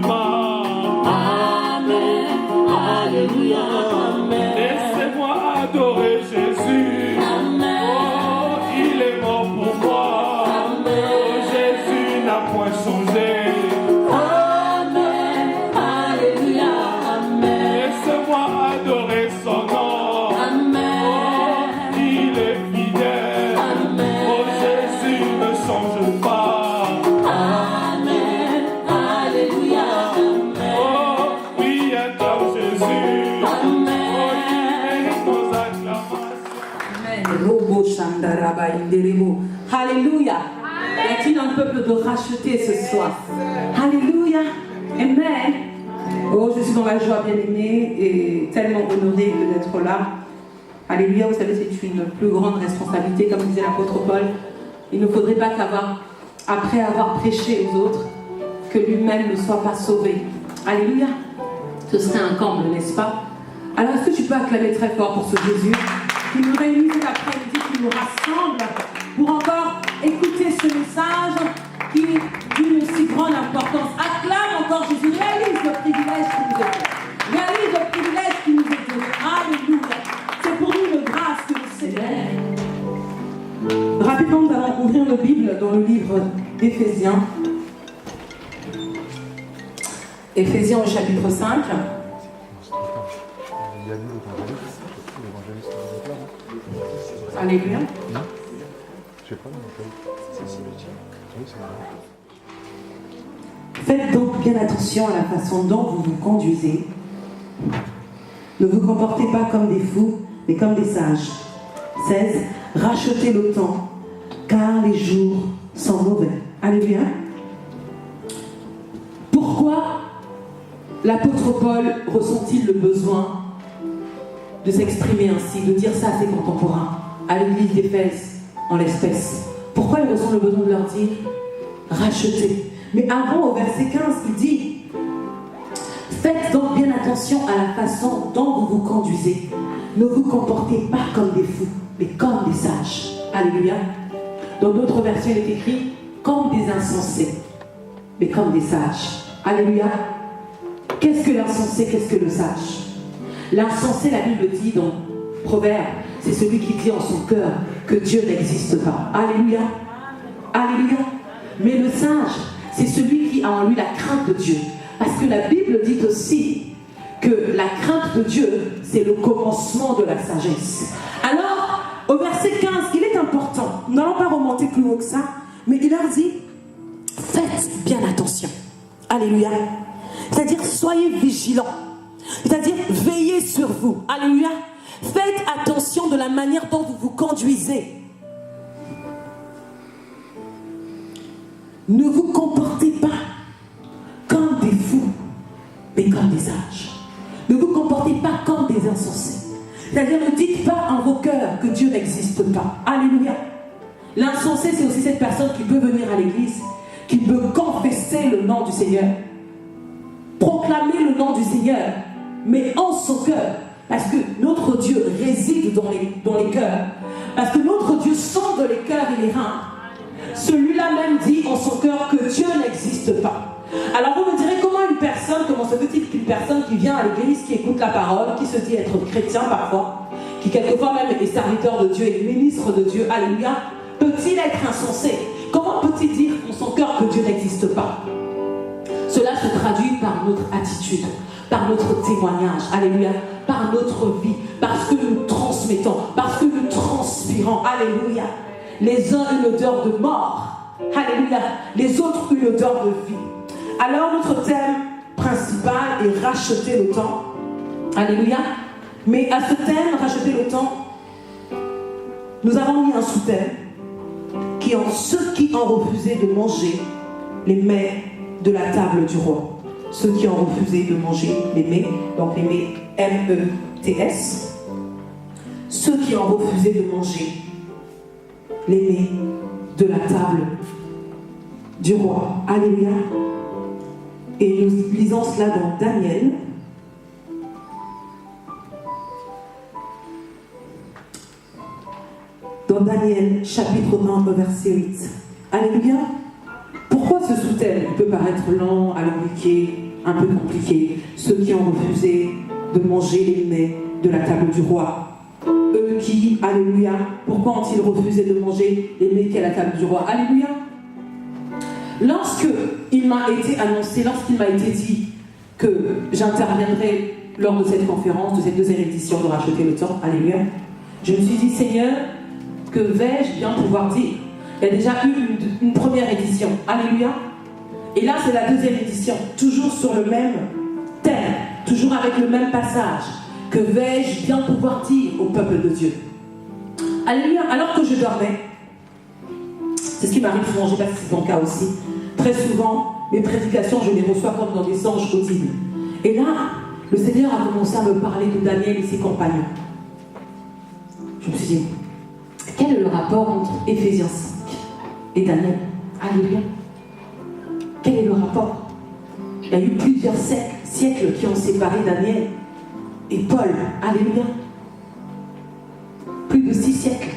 pas. Amen, alléluia, amen. Laissez-moi adorer Jésus. Amen. Oh, il est mort pour moi. Amen. Oh, Jésus n'a point changé. Amen, alléluia, amen. Laissez-moi adorer son nom. Amen. Oh, il est fidèle. Amen. Oh, Jésus ne change pas. Amen, alléluia, amen. Oh, oui, adore Jésus. Amen. Oh, il mérite nos acclamations. Amen. Robo Shandaraba Inderebo. Alléluia. Est-il un peuple de racheter ce soir? Alléluia. Amen. Oh, je suis dans la joie, bien-aimée, et tellement honorée d'être là. Alléluia. Vous savez, c'est une plus grande responsabilité, comme disait l'apôtre Paul. Il ne faudrait pas qu'après avoir prêché aux autres, que lui-même ne soit pas sauvé. Alléluia. Ce serait un comble, n'est-ce pas? Alors, est-ce que tu peux acclamer très fort pour ce Jésus qui nous réunit cet après-midi, qui nous rassemble pour encore écouter ce message qui d'une aussi grande importance. Acclame encore Jésus, réalise le privilège qui nous est fait. Réalise le privilège qui nous est donné. Alléluia. C'est pour nous une grâce que le Seigneur. Rapidement, nous allons ouvrir la Bible dans le livre d'Éphésiens. Éphésiens au chapitre 5. Alléluia. Faites donc bien attention à la façon dont vous vous conduisez. Ne vous comportez pas comme des fous, mais comme des sages. 16. Rachetez le temps, car les jours sont mauvais. Alléluia. Pourquoi l'apôtre Paul ressent-il le besoin de s'exprimer ainsi, de dire ça à ses contemporains, à l'église d'Éphèse, en l'espèce? Pourquoi il ressent le besoin de leur dire rachetez? Mais avant, au verset 15, il dit faites donc bien attention à la façon dont vous vous conduisez. Ne vous comportez pas comme des fous, mais comme des sages. Alléluia. Dans d'autres versions, il est écrit comme des insensés, mais comme des sages. Alléluia. Qu'est-ce que l'insensé, qu'est-ce que le sage? L'insensé, la Bible dit dans Proverbe, c'est celui qui dit en son cœur que Dieu n'existe pas. Alléluia. Alléluia. Mais le sage, c'est celui qui a en lui la crainte de Dieu. Parce que la Bible dit aussi que la crainte de Dieu, c'est le commencement de la sagesse. Alors, au verset 15, il est important, nous n'allons pas remonter plus haut que ça, mais il leur dit, faites bien attention. Alléluia. C'est-à-dire, soyez vigilants. C'est-à-dire, veillez sur vous. Alléluia. Faites attention de la manière dont vous vous conduisez. Ne vous comportez pas comme des fous, mais comme des sages. Ne vous comportez pas comme des insensés. C'est-à-dire, ne dites pas en vos cœurs que Dieu n'existe pas. Alléluia. L'insensé, c'est aussi cette personne qui peut venir à l'église, qui peut confesser le nom du Seigneur, proclamer le nom du Seigneur, mais en son cœur. Parce que notre Dieu réside dans les cœurs. Parce que notre Dieu sonde les cœurs et les reins. Celui-là même dit en son cœur que Dieu n'existe pas. Alors vous me direz, comment se fait-il qu'une personne qui vient à l'église, qui écoute la parole, qui se dit être chrétien parfois, qui quelquefois même est serviteur de Dieu et ministre de Dieu, alléluia, peut-il être insensé? Comment peut-il dire en son cœur que Dieu n'existe pas? Cela se traduit par notre attitude, par notre témoignage, alléluia, par notre vie, parce que nous transmettons, parce que nous transpirons, alléluia. Les uns une odeur de mort, alléluia, les autres une odeur de vie. Alors notre thème principal est racheter le temps, alléluia. Mais à ce thème, racheter le temps, nous avons mis un sous-thème qui est ceux qui ont refusé de manger les mets de la table du roi. Ceux qui ont refusé de manger les mets, donc les mets M-E-T-S. Ceux qui ont refusé de manger les mets de la table du roi. Alléluia. Et nous lisons cela dans Daniel. Dans Daniel, chapitre 1, verset 8. Alléluia. Pourquoi ce sous-thème peut paraître lent, alambiqué, un peu compliqués, ceux qui ont refusé de manger les mets de la table du roi. Eux qui, alléluia, pourquoi ont-ils refusé de manger les mets qui à la table du roi? Alléluia. Lorsque il m'a été annoncé, lorsqu'il m'a été dit que j'interviendrai lors de cette conférence, de cette deuxième édition de Racheter le temps, alléluia, je me suis dit, Seigneur, que vais-je bien pouvoir dire? Il y a déjà eu une première édition, alléluia. Et là, c'est la deuxième édition, toujours sur le même thème, toujours avec le même passage. Que vais-je bien pouvoir dire au peuple de Dieu? Alléluia. Alors que je dormais, c'est ce qui m'arrive souvent, je ne sais pas si c'est ton cas aussi. Très souvent, mes prédications, je les reçois comme dans des anges audibles. Et là, le Seigneur a commencé à me parler de Daniel et ses compagnons. Je me suis dit, quel est le rapport entre Éphésiens 5 et Daniel? Alléluia. Quel est le rapport? Il y a eu plusieurs siècles qui ont séparé Daniel et Paul. Alléluia. Plus de 6 siècles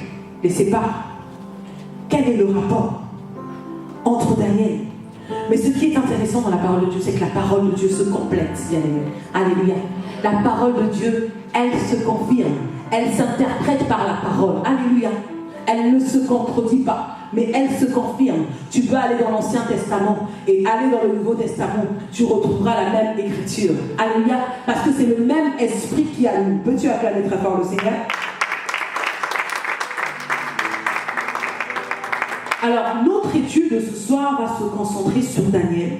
les séparent. Quel est le rapport entre Daniel? Mais ce qui est intéressant dans la parole de Dieu, c'est que la parole de Dieu se complète, bien aimé. Alléluia. La parole de Dieu, elle se confirme. Elle s'interprète par la parole. Alléluia. Elle ne se contredit pas, mais elle se confirme. Tu peux aller dans l'Ancien Testament et aller dans le Nouveau Testament. Tu retrouveras la même écriture. Alléluia. Parce que c'est le même esprit qui allume. Peux-tu acclamer très fort le Seigneur? Alors, notre étude de ce soir va se concentrer sur Daniel.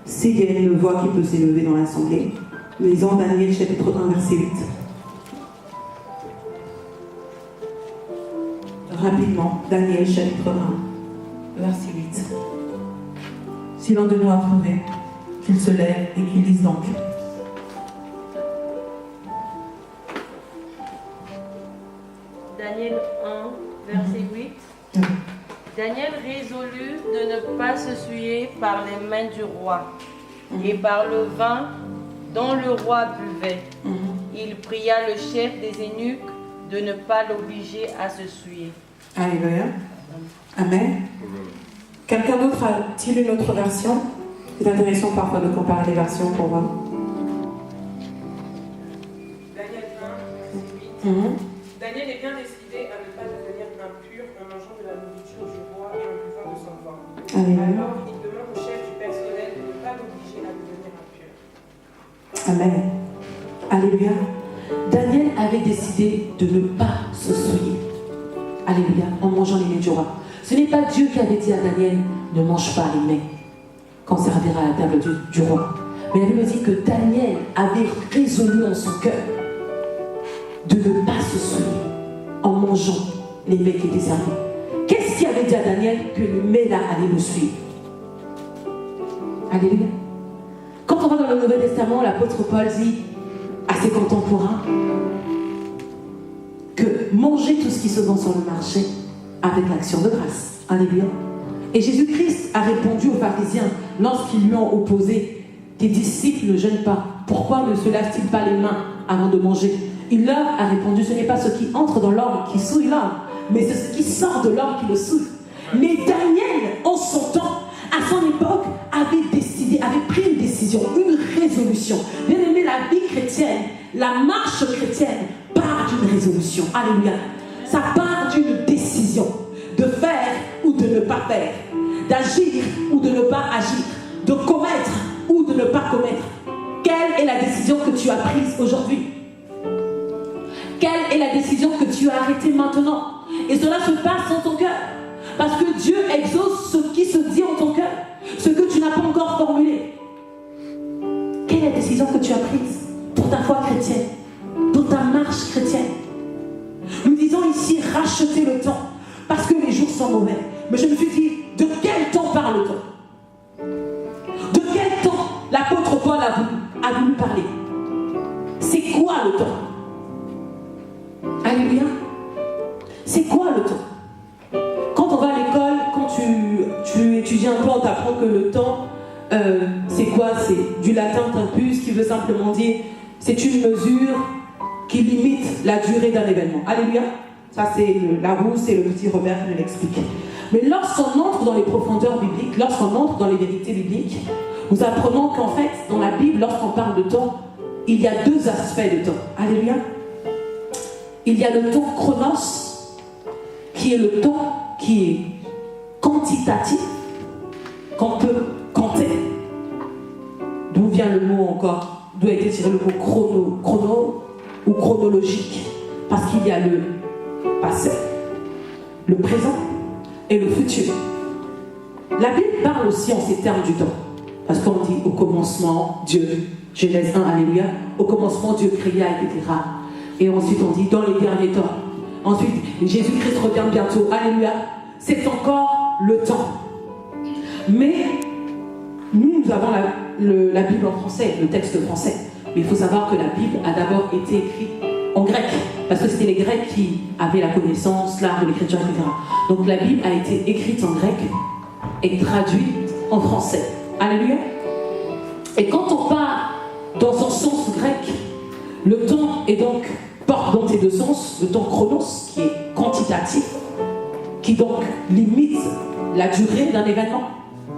S'il y a une voix qui peut s'élever dans l'assemblée, lisons Daniel chapitre 1, verset 8. Rapidement, Daniel chapitre 1, verset 8. Si l'un de nous a trouvé, qu'il se lève et qu'il lise donc. Daniel 1, verset 8. Daniel résolut de ne pas se souiller par les mains du roi et par le vin dont le roi buvait. Il pria le chef des eunuques de ne pas l'obliger à se souiller. Alléluia. Amen. Quelqu'un d'autre a-t-il une autre version? C'est intéressant parfois de comparer les versions pour voir. Daniel 1, verset 8. Daniel est bien décidé à ne pas devenir impur en mangeant de la nourriture du roi et en buvant de son vin. Alléluia. Alors il demande au chef du personnel de ne pas l'obliger à devenir impur. Amen. Alléluia. Daniel avait décidé de ne pas se souiller. Alléluia. En mangeant les mets du roi. Ce n'est pas Dieu qui avait dit à Daniel, ne mange pas les mets qu'on servira à la table du roi. Mais la Bible dit que Daniel avait résolu dans son cœur de ne pas se souiller en mangeant les mets qui étaient servis. Qu'est-ce qui avait dit à Daniel que les mets là allaient le suivre? Alléluia. Quand on va dans le Nouveau Testament, l'apôtre Paul dit à ses contemporains que manger tout ce qui se vend sur le marché avec l'action de grâce. Alléluia. Et Jésus-Christ a répondu aux pharisiens lorsqu'ils lui ont opposé: tes disciples ne jeûnent pas, pourquoi ne se lavent-ils pas les mains avant de manger? Il leur a répondu: ce n'est pas ce qui entre dans l'orme qui souille l'orme, mais c'est ce qui sort de l'orme qui le souille. Mais Daniel, en son temps, à son époque, avait pris une décision, une résolution. Bien aimé, la vie chrétienne, la marche chrétienne part d'une résolution. Alléluia. Ça part d'une décision de faire ou de ne pas faire, d'agir ou de ne pas agir, de commettre ou de ne pas commettre. Quelle est la décision que tu as prise aujourd'hui? Quelle est la décision que tu as arrêtée maintenant? Et cela se passe en ton cœur. Parce que Dieu exauce ce qui se dit en ton cœur, ce que tu n'as pas encore formulé. Quelle est la décision que tu as prise pour ta foi chrétienne, pour ta marche chrétienne? Nous disons ici racheter le temps, parce que les jours sont mauvais. Mais je me suis dit, de quel temps parle-t-on? De quel temps l'apôtre Paul a voulu parler? C'est quoi le temps? Alléluia. C'est quoi le temps? Quand on va à l'école, quand tu étudies un peu, on t'apprend que le temps, c'est quoi? C'est du latin tempus, qui veut simplement dire, c'est une mesure qui limite la durée d'un événement. Alléluia. Ça, c'est la rousse et le petit Robert qui me l'explique. Mais lorsqu'on entre dans les profondeurs bibliques, lorsqu'on entre dans les vérités bibliques, nous apprenons qu'en fait, dans la Bible, lorsqu'on parle de temps, il y a deux aspects de temps. Alléluia. Il y a le temps chronos, qui est le temps qui est quantitatif, qu'on peut compter. D'où vient le mot encore? D'où a été tiré le mot chrono ou chronologique? Parce qu'il y a le passé, le présent et le futur. La Bible parle aussi en ces termes du temps. Parce qu'on dit au commencement, Dieu, Genèse 1, Alléluia, au commencement, Dieu créa, etc. Et ensuite on dit dans les derniers temps. Ensuite, Jésus-Christ revient bientôt, Alléluia. C'est encore le temps. Mais nous avons la Bible en français, le texte français. Mais il faut savoir que la Bible a d'abord été écrite en grec. Parce que c'était les Grecs qui avaient la connaissance, l'art de l'écriture, etc. Donc la Bible a été écrite en grec et traduite en français. Alléluia. Et quand on part dans son sens grec, le temps est donc, porte dans ces deux sens, le temps chronos, qui est quantitatif, qui donc limite la durée d'un événement.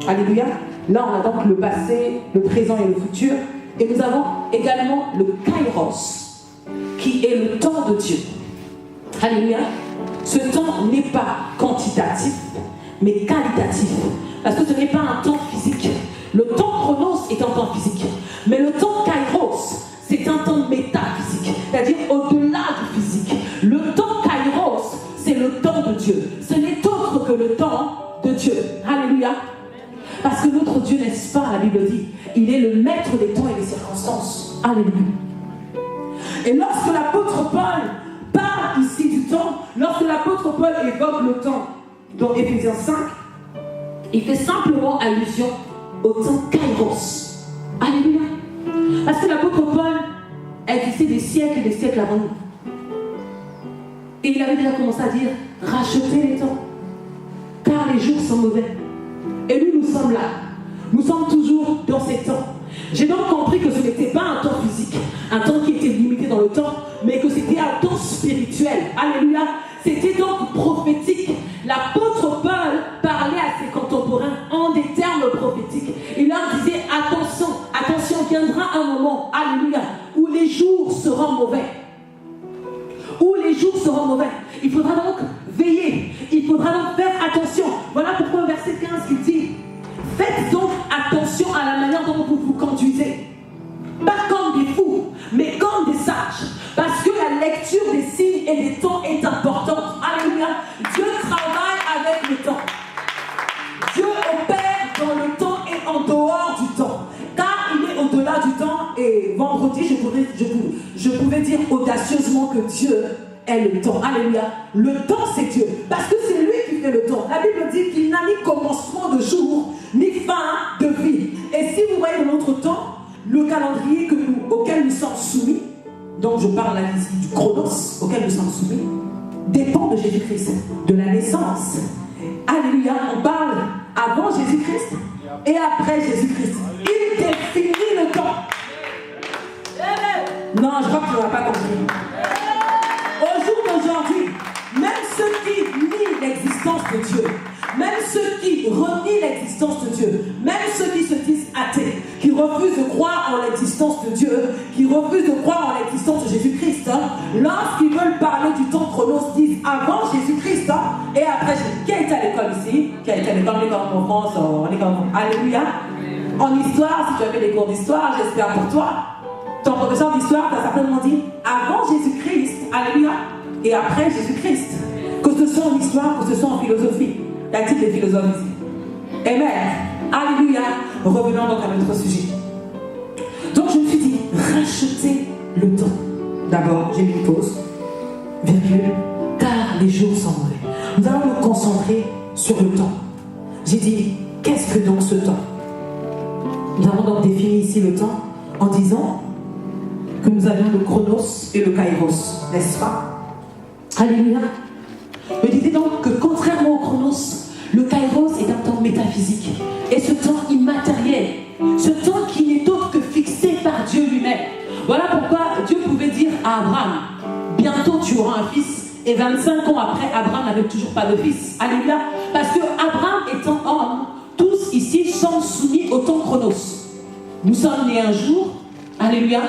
Alléluia. Là, on a donc le passé, le présent et le futur. Et nous avons également le kairos, qui est le temps de Dieu. Alléluia. Ce temps n'est pas quantitatif, mais qualitatif. Parce que ce n'est pas un temps physique. Le temps chronos est un temps physique. Mais le temps kairos, c'est un temps métaphysique. C'est-à-dire au-delà du physique. Le temps kairos, c'est le temps de Dieu. Ce n'est autre que le temps de Dieu. Alléluia. Parce que notre Dieu, n'est-ce pas, la Bible dit, il est le maître des temps et des circonstances. Alléluia. Et lorsque l'apôtre Paul parle ici du temps, lorsque l'apôtre Paul évoque le temps dans Éphésiens 5, il fait simplement allusion au temps kairos. Alléluia. Parce que l'apôtre Paul existait des siècles et des siècles avant nous. Et il avait déjà commencé à dire, rachetez les temps, car les jours sont mauvais. Et nous sommes là. Nous sommes toujours dans ces temps. J'ai donc compris que ce n'était pas un temps physique, un temps qui était limité dans le temps, mais que c'était un temps spirituel. Alléluia. C'était donc prophétique. L'apôtre Paul parlait à ses contemporains en des termes prophétiques. Il leur disait, attention, attention, viendra un moment, alléluia, où les jours seront mauvais. Où les jours seront mauvais. Il faudra donc veiller. Il faudra donc faire attention. Voilà pourquoi verset 15 il dit, faites donc attention à la manière dont vous vous conduisez. Pas comme des fous, mais comme des sages. Parce que la lecture des signes et des temps est importante. Alléluia. Dieu travaille avec le temps. Dieu opère dans le temps et en dehors du temps. Car il est au-delà du temps. Et vendredi, je pouvais dire audacieusement que Dieu est le temps. Alléluia. Le temps, c'est Dieu. Parce que c'est lui qui fait le temps. La Bible dit qu'il n'a ni commencement de jour, ni fin de vie. Et si vous voyez dans notre temps, le calendrier auquel nous sommes soumis, donc je parle là ici du chronos auquel nous sommes soumis, dépend de Jésus-Christ, de la naissance. Alléluia. On parle avant Jésus-Christ et après Jésus-Christ. Il définit le temps. Non, je crois que tu n'auras pas compris. Au jour d'aujourd'hui, même ceux qui nient l'existence de Dieu, même ceux qui renient l'existence de Dieu, même ceux qui se disent athées, qui refusent de croire en l'existence de Dieu, qui refusent de croire en l'existence de Jésus-Christ, lorsqu'ils veulent parler du temps chronos, disent avant Jésus-Christ et après Jésus. Qui a été à l'école ici? Qui a été à l'école en France? Alléluia. En histoire, si tu avais des cours d'histoire, j'espère pour toi, ton professeur d'histoire t'a certainement dit avant Jésus-Christ, alléluia, et après Jésus-Christ. Que ce soit en histoire, que ce soit en philosophie. Y a-t-il des philosophes ici? Amen. Alléluia. Revenons donc à notre sujet. Donc je me suis dit, racheter le temps. D'abord, j'ai mis une pause, virgule, car les jours sont mauvais. Nous allons nous concentrer sur le temps. J'ai dit, qu'est-ce que donc ce temps? Nous avons donc défini ici le temps en disant que nous avions le chronos et le kairos, n'est-ce pas? Alléluia. Je disais donc que contrairement au chronos, le kairos est un temps métaphysique. Et ce temps immatériel, ce temps qui n'est autre que fixé par Dieu lui-même. Voilà pourquoi Dieu pouvait dire à Abraham, bientôt tu auras un fils. Et 25 ans après, Abraham n'avait toujours pas de fils. Alléluia. Parce que Abraham étant homme, tous ici sommes soumis au temps chronos. Nous sommes nés un jour, alléluia,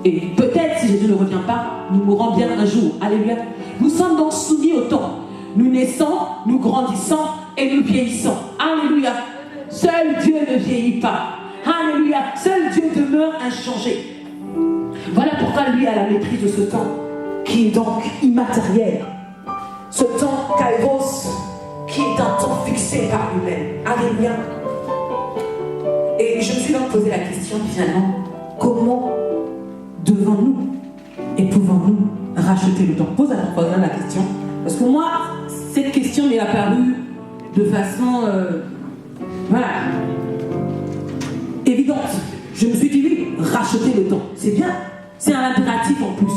et peut-être si Jésus ne revient pas, nous mourrons bien un jour, alléluia. Nous sommes donc soumis au temps. Nous naissons, nous grandissons et nous vieillissons, alléluia. Seul Dieu ne vieillit pas, alléluia. Seul Dieu demeure inchangé. Voilà pourquoi lui a la maîtrise de ce temps, qui est donc immatériel. Ce temps kairos, qui est un temps fixé par lui-même, alléluia. Et je me suis donc posé la question finalement, comment devons-nous et pouvons-nous racheter le temps? Pose à ton voisin la question, parce que moi, cette question m'est apparue de façon, voilà, évidente. Je me suis dit oui, racheter le temps, c'est bien, c'est un impératif en plus.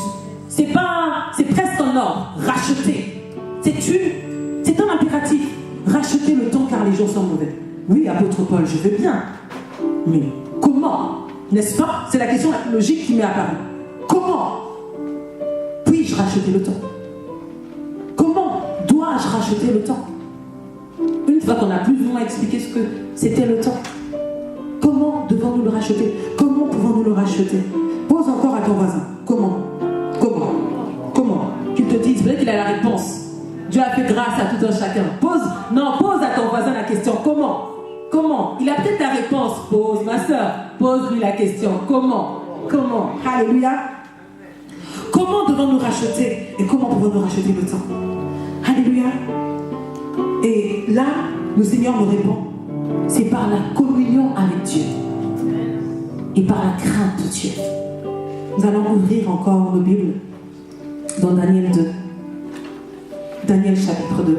C'est presque un ordre, racheter. C'est un impératif, racheter le temps car les jours sont mauvais. Oui, apôtre Paul, je veux bien. Mais comment? N'est-ce pas? C'est la question logique qui m'est apparue. Comment puis-je racheter le temps? Comment dois-je racheter le temps? Une fois qu'on a plus ou moins expliqué ce que c'était le temps, comment devons-nous le racheter? Comment pouvons-nous le racheter? Pose encore à ton voisin. Comment? Qu'il te dise, peut-être qu'il a la réponse. Dieu a fait grâce à tout un chacun. Pose à ton voisin la question. Comment? Il a peut-être la réponse. Pose, ma soeur. Pose-lui la question. Comment? Alléluia. Comment devons-nous racheter? Et comment pouvons-nous racheter le temps? Alléluia. Et là, le Seigneur nous répond. C'est par la communion avec Dieu. Et par la crainte de Dieu. Nous allons ouvrir encore nos Bibles dans Daniel 2. Daniel chapitre 2.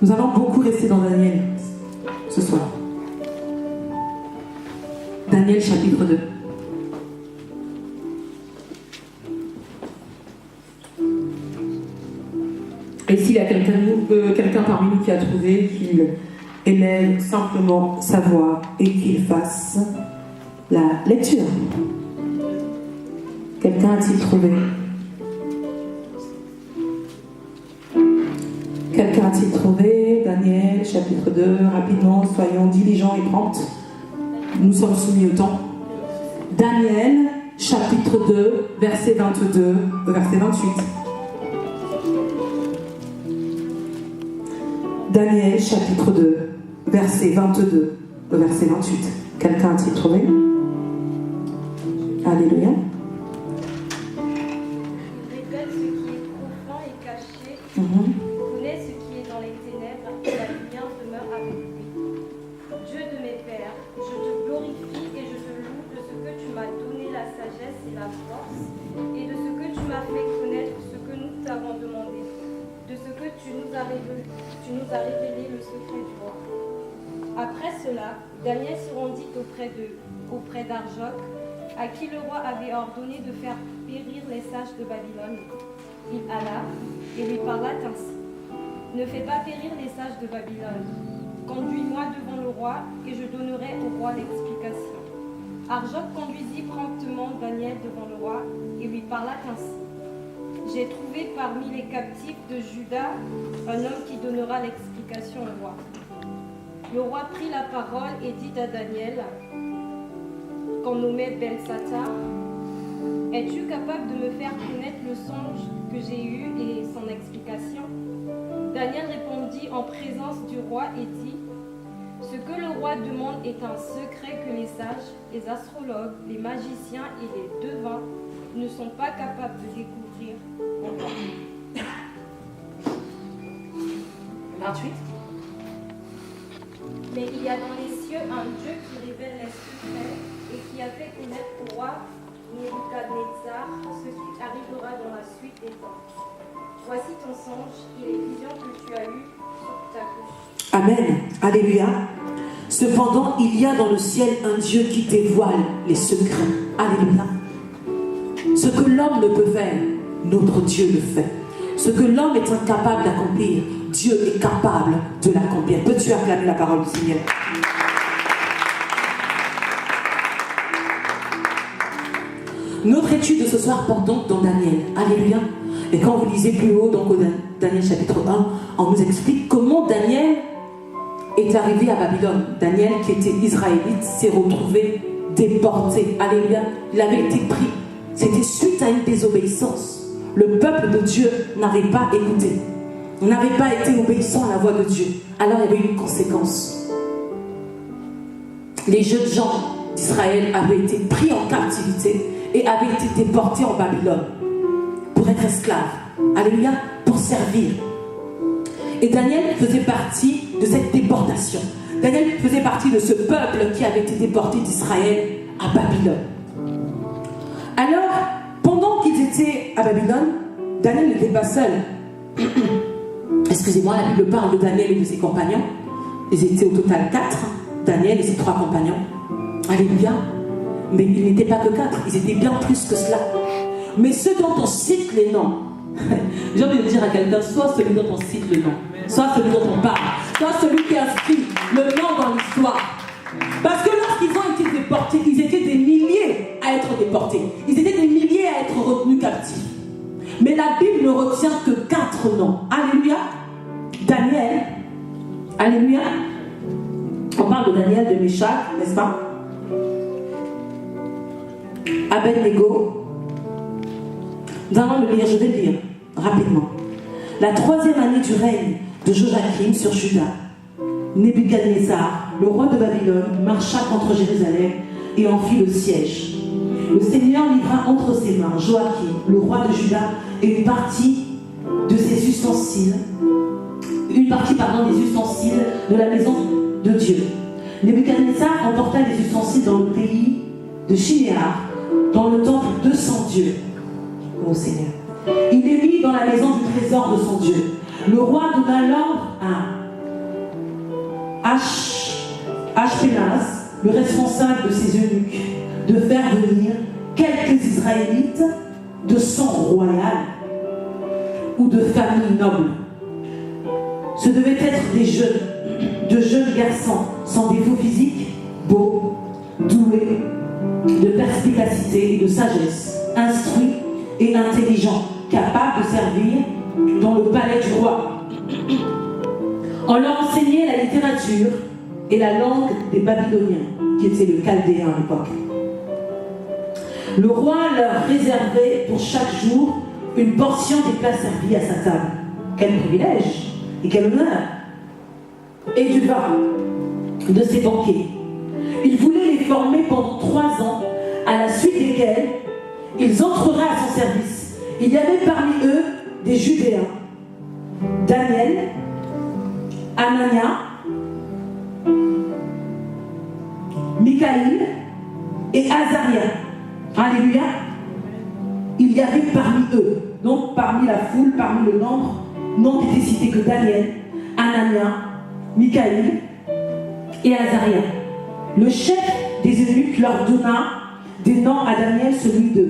Nous allons beaucoup rester dans Daniel ce soir. Daniel chapitre 2. Et s'il y a quelqu'un parmi nous qui a trouvé, qu'il élève simplement sa voix et qu'il fasse la lecture. Quelqu'un a-t-il trouvé? Quelqu'un a-t-il trouvé? Daniel, chapitre 2, rapidement, soyons diligents et prompts. Nous sommes soumis au temps. Daniel, chapitre 2, verset 22, verset 28. Daniel, chapitre 2, verset 22, verset 28. Quelqu'un a-t-il trouvé? Alléluia. Révèle ce qui est profond et caché. Connaît ce qui est dans les ténèbres et la lumière demeure avec lui. Dieu de mes pères, je te glorifie et je te loue de ce que tu m'as donné la sagesse et la force et de ce que tu m'as fait connaître ce que nous t'avons demandé, de ce que tu nous as révélé le secret du roi. Après cela, Daniel se rendit auprès d'Arjoc, à qui le roi avait ordonné de faire périr les sages de Babylone. Il alla et lui parla ainsi. Ne fais pas périr les sages de Babylone. Conduis-moi devant le roi et je donnerai au roi l'explication. Arjoc conduisit promptement Daniel devant le roi et lui parla ainsi. J'ai trouvé parmi les captifs de Juda un homme qui donnera l'explication au roi. Le roi prit la parole et dit à Daniel, qu'on nommait Belsatsar, es-tu capable de me faire connaître le songe que j'ai eu et son explication? Daniel répondit en présence du roi et dit, ce que le roi demande est un secret que les sages, les astrologues, les magiciens et les devins ne sont pas capables de découvrir. 28. Mais il y a dans les cieux un Dieu qui révèle les secrets et qui a fait connaître au roi Nebuchadnezzar ce qui arrivera dans la suite des temps. Voici ton songe et les visions que tu as eues sur ta couche. Amen. Alléluia. Cependant, il y a dans le ciel un Dieu qui dévoile les secrets. Alléluia. Ce que l'homme ne peut faire, notre Dieu le fait. Ce que l'homme est incapable d'accomplir, Dieu est capable de l'accomplir. Peux-tu acclamer la parole du Seigneur? Notre étude de ce soir porte donc dans Daniel. Alléluia. Et quand vous lisez plus haut, donc au Daniel chapitre 1, on nous explique comment Daniel est arrivé à Babylone. Daniel, qui était israélite, s'est retrouvé déporté. Alléluia. Il avait été pris. C'était suite à une désobéissance. Le peuple de Dieu n'avait pas écouté. On n'avait pas été obéissant à la voix de Dieu. Alors il y avait une conséquence. Les jeunes gens d'Israël avaient été pris en captivité et avaient été déportés en Babylone pour être esclaves. Alléluia, pour servir. Et Daniel faisait partie de cette déportation. Daniel faisait partie de ce peuple qui avait été déporté d'Israël à Babylone. Alors, pendant qu'ils étaient à Babylone, Daniel n'était pas seul. Excusez-moi, la Bible parle de Daniel et de ses compagnons. Ils étaient au total 4, Daniel et ses 3 compagnons. Alléluia. Mais ils n'étaient pas que 4, ils étaient bien plus que cela. Mais ceux dont on cite les noms, j'ai envie de dire à quelqu'un, soit celui dont on cite le nom, soit celui dont on parle, soit celui qui inscrit le nom dans l'histoire. Parce que lorsqu'ils ont été déportés, ils étaient des milliers à être déportés. Ils étaient des milliers à être retenus captifs. Mais la Bible ne retient que 4 noms. Alléluia. Daniel. Alléluia. On parle de Daniel, de Meshach, n'est-ce pas? Abednego. Nous allons le lire, je vais le lire rapidement. La 3e année du règne de Joachim sur Juda, Nebuchadnezzar, le roi de Babylone, marcha contre Jérusalem et en fit le siège. Le Seigneur livra entre ses mains Joachim, le roi de Juda, et une partie de ses ustensiles, des ustensiles de la maison de Dieu. Nebuchadnezzar emporta les ustensiles dans le pays de Shinéar, dans le temple de son Dieu. Ô Seigneur. Il les mit dans la maison du trésor de son Dieu. Le roi donna l'ordre à Ashpenaz, le responsable de ses eunuques, de faire venir quelques Israélites de sang royal ou de famille noble. Ce devaient être de jeunes garçons sans défaut physique, beaux, doués, de perspicacité et de sagesse, instruits et intelligents, capables de servir dans le palais du roi. On leur enseignait la littérature et la langue des Babyloniens, qui étaient le chaldéen à l'époque. Le roi leur réservait pour chaque jour une portion des plats servis à sa table. Quel privilège et quel honneur! Et du vin de ses banquets. Il voulait les former pendant 3 ans, à la suite desquels ils entreraient à son service. Il y avait parmi eux des Judéens, Daniel, Anania, Michaïl et Azaria. Alléluia. Il y avait parmi eux, donc parmi la foule, parmi le nombre, n'ont été cités que Daniel, Anania, Michaïl et Azaria. Le chef des eunuques leur donna des noms à Daniel, celui de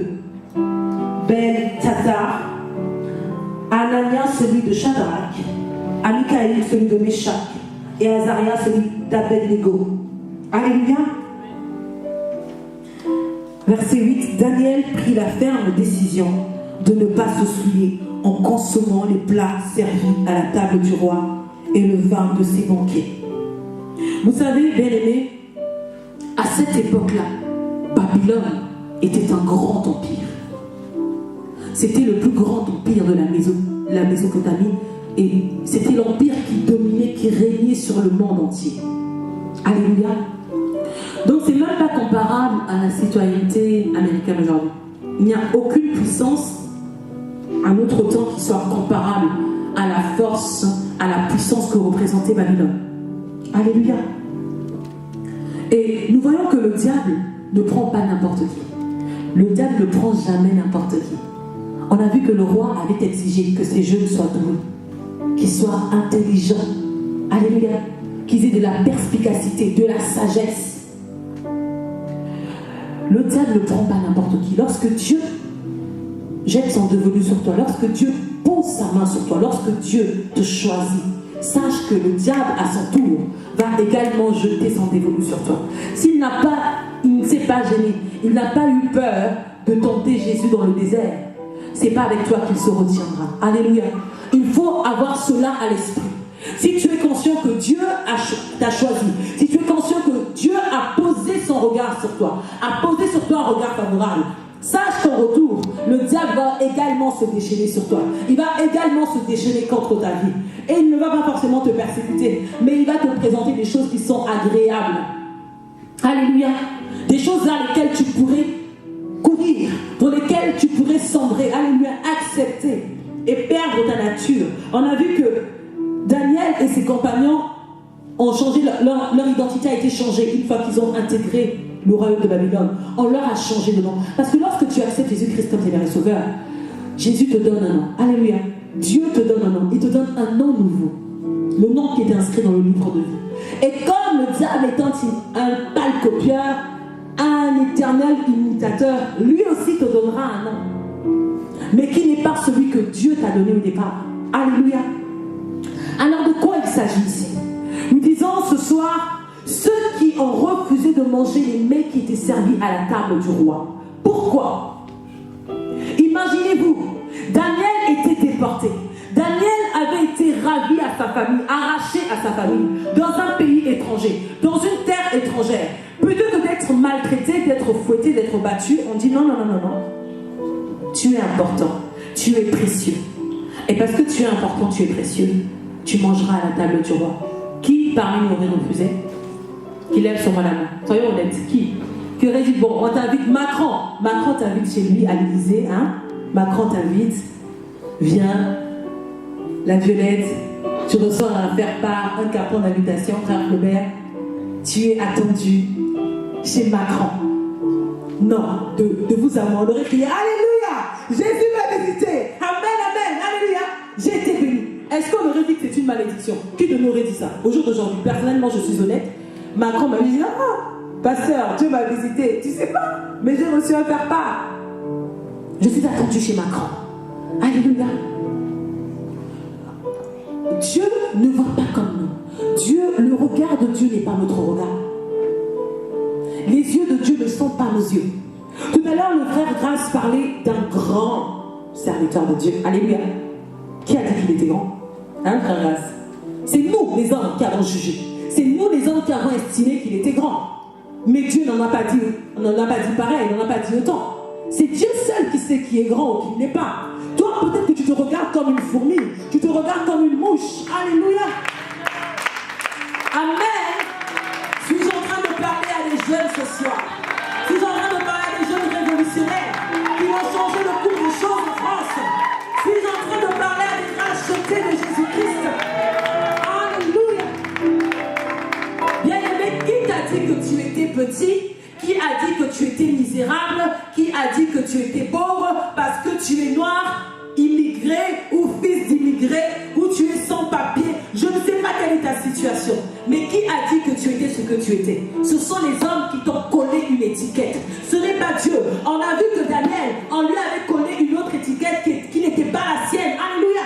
Beltsatsar, à Anania, celui de Shadrach, à Michaïl, celui de Meshach, et à Azaria, celui d'Abednego. Alléluia. Verset 8, Daniel prit la ferme décision de ne pas se souiller en consommant les plats servis à la table du roi et le vin de ses banquets. Vous savez, bien-aimés, à cette époque-là, Babylone était un grand empire. C'était le plus grand empire de la Mésopotamie, et c'était l'empire qui dominait, qui régnait sur le monde entier. Alléluia. Donc c'est même pas comparable à la citoyenneté américaine aujourd'hui. Il n'y a aucune puissance à notre temps qui soit comparable à la force, à la puissance que représentait Babylone. Alléluia. Et nous voyons que le diable ne prend pas n'importe qui. Le diable ne prend jamais n'importe qui. On a vu que le roi avait exigé que ces jeunes soient doués, qu'ils soient intelligents. Alléluia. Qu'ils aient de la perspicacité, de la sagesse. Le diable ne prend pas n'importe qui. Lorsque Dieu jette son dévolu sur toi, lorsque Dieu pose sa main sur toi, lorsque Dieu te choisit, sache que le diable, à son tour, va également jeter son dévolu sur toi. Il ne s'est pas gêné, il n'a pas eu peur de tenter Jésus dans le désert. C'est pas avec toi qu'il se retiendra. Alléluia. Il faut avoir cela à l'esprit. si tu es conscient que Dieu t'a choisi, si tu es conscient que Dieu a posé son regard sur toi, a posé sur toi un regard favorable, sache qu'en retour, le diable va également se déchaîner sur toi. Il va également se déchaîner contre ta vie. Et il ne va pas forcément te persécuter, mais il va te présenter des choses qui sont agréables. Alléluia. Des choses dans lesquelles tu pourrais courir, pour lesquelles tu pourrais sombrer. Alléluia. Accepter et perdre ta nature. On a vu que Daniel et ses compagnons ont changé, leur identité a été changée une fois qu'ils ont intégré le royaume de Babylone. On leur a changé de nom. Parce que lorsque tu acceptes Jésus-Christ comme Seigneur et Sauveur, Jésus te donne un nom. Alléluia. Dieu te donne un nom. Il te donne un nom nouveau. Le nom qui est inscrit dans le livre de vie. Et comme le diable étant un pâle copieur, un éternel imitateur, lui aussi te donnera un nom. Mais qui n'est pas celui que Dieu t'a donné au départ. Alléluia. Alors de quoi il s'agit ici? Nous disons ce soir, ceux qui ont refusé de manger les mets qui étaient servis à la table du roi. Pourquoi? Imaginez-vous, Daniel était déporté. Daniel avait été ravi à sa famille, arraché à sa famille, dans un pays étranger, dans une terre étrangère. Plutôt que d'être maltraité, d'être fouetté, d'être battu, on dit non, non, non, non, non. Tu es important, tu es précieux. Et parce que tu es important, tu es précieux, tu mangeras à la table du roi. Qui parmi nous aurait refusé? Qui lève sur moi la main. Soyons honnêtes, qui aurait dit, bon, on t'invite, Macron t'invite chez lui à l'Élysée, hein? Macron t'invite, viens, la Violette, tu reçois un faire-part, un carton d'invitation, frère Flaubert, tu es attendu chez Macron. Non, de vous à moi, on aurait crié, Alléluia, Jésus m'a visité, Amen, Amen, Alléluia, j'ai été béni. Est-ce qu'on aurait dit que c'est une malédiction? Qui de nous aurait dit ça? Au jour d'aujourd'hui, personnellement, je suis honnête, Macron m'a dit, ah, pasteur, Dieu m'a visité, tu sais pas, mais j'ai reçu un faire-part. Je suis attendu chez Macron. Alléluia. Dieu ne voit pas comme nous. Dieu, le regard de Dieu n'est pas notre regard. Les yeux de Dieu ne sont pas nos yeux. Tout à l'heure, le frère Grace parlait d'un grand serviteur de Dieu. Alléluia. Qui a dit qu'il était grand? Hein, frère Grace? C'est nous, les hommes, qui avons jugé. C'est nous, les hommes, qui avons estimé qu'il était grand. Mais Dieu n'en a pas dit, pareil, il n'en a pas dit autant. C'est Dieu seul qui sait qui est grand ou qui n'est pas. Toi, peut-être que tu te regardes comme une fourmi, tu te regardes comme une mouche. Alléluia. Amen. Suis-je en train de parler à des jeunes ce soir? Suis-je en train de parler à des jeunes révolutionnaires qui vont changer le cours des choses en France? Suis-je en train de parler à des rachetés de Jésus-Christ? Alléluia. Bien-aimé, qui t'a dit que tu étais petit? Qui a dit que tu étais misérable? Qui a dit que tu étais pauvre parce que tu es noir, immigré ou fils d'immigré ou tu es sans papier? Je ne sais pas quelle est ta situation, mais qui a dit que tu étais ce que tu étais? Ce sont les hommes qui t'ont collé une étiquette. Ce n'est pas Dieu. On a vu que Daniel, on lui avait collé une autre étiquette qui n'était pas la sienne. Alléluia.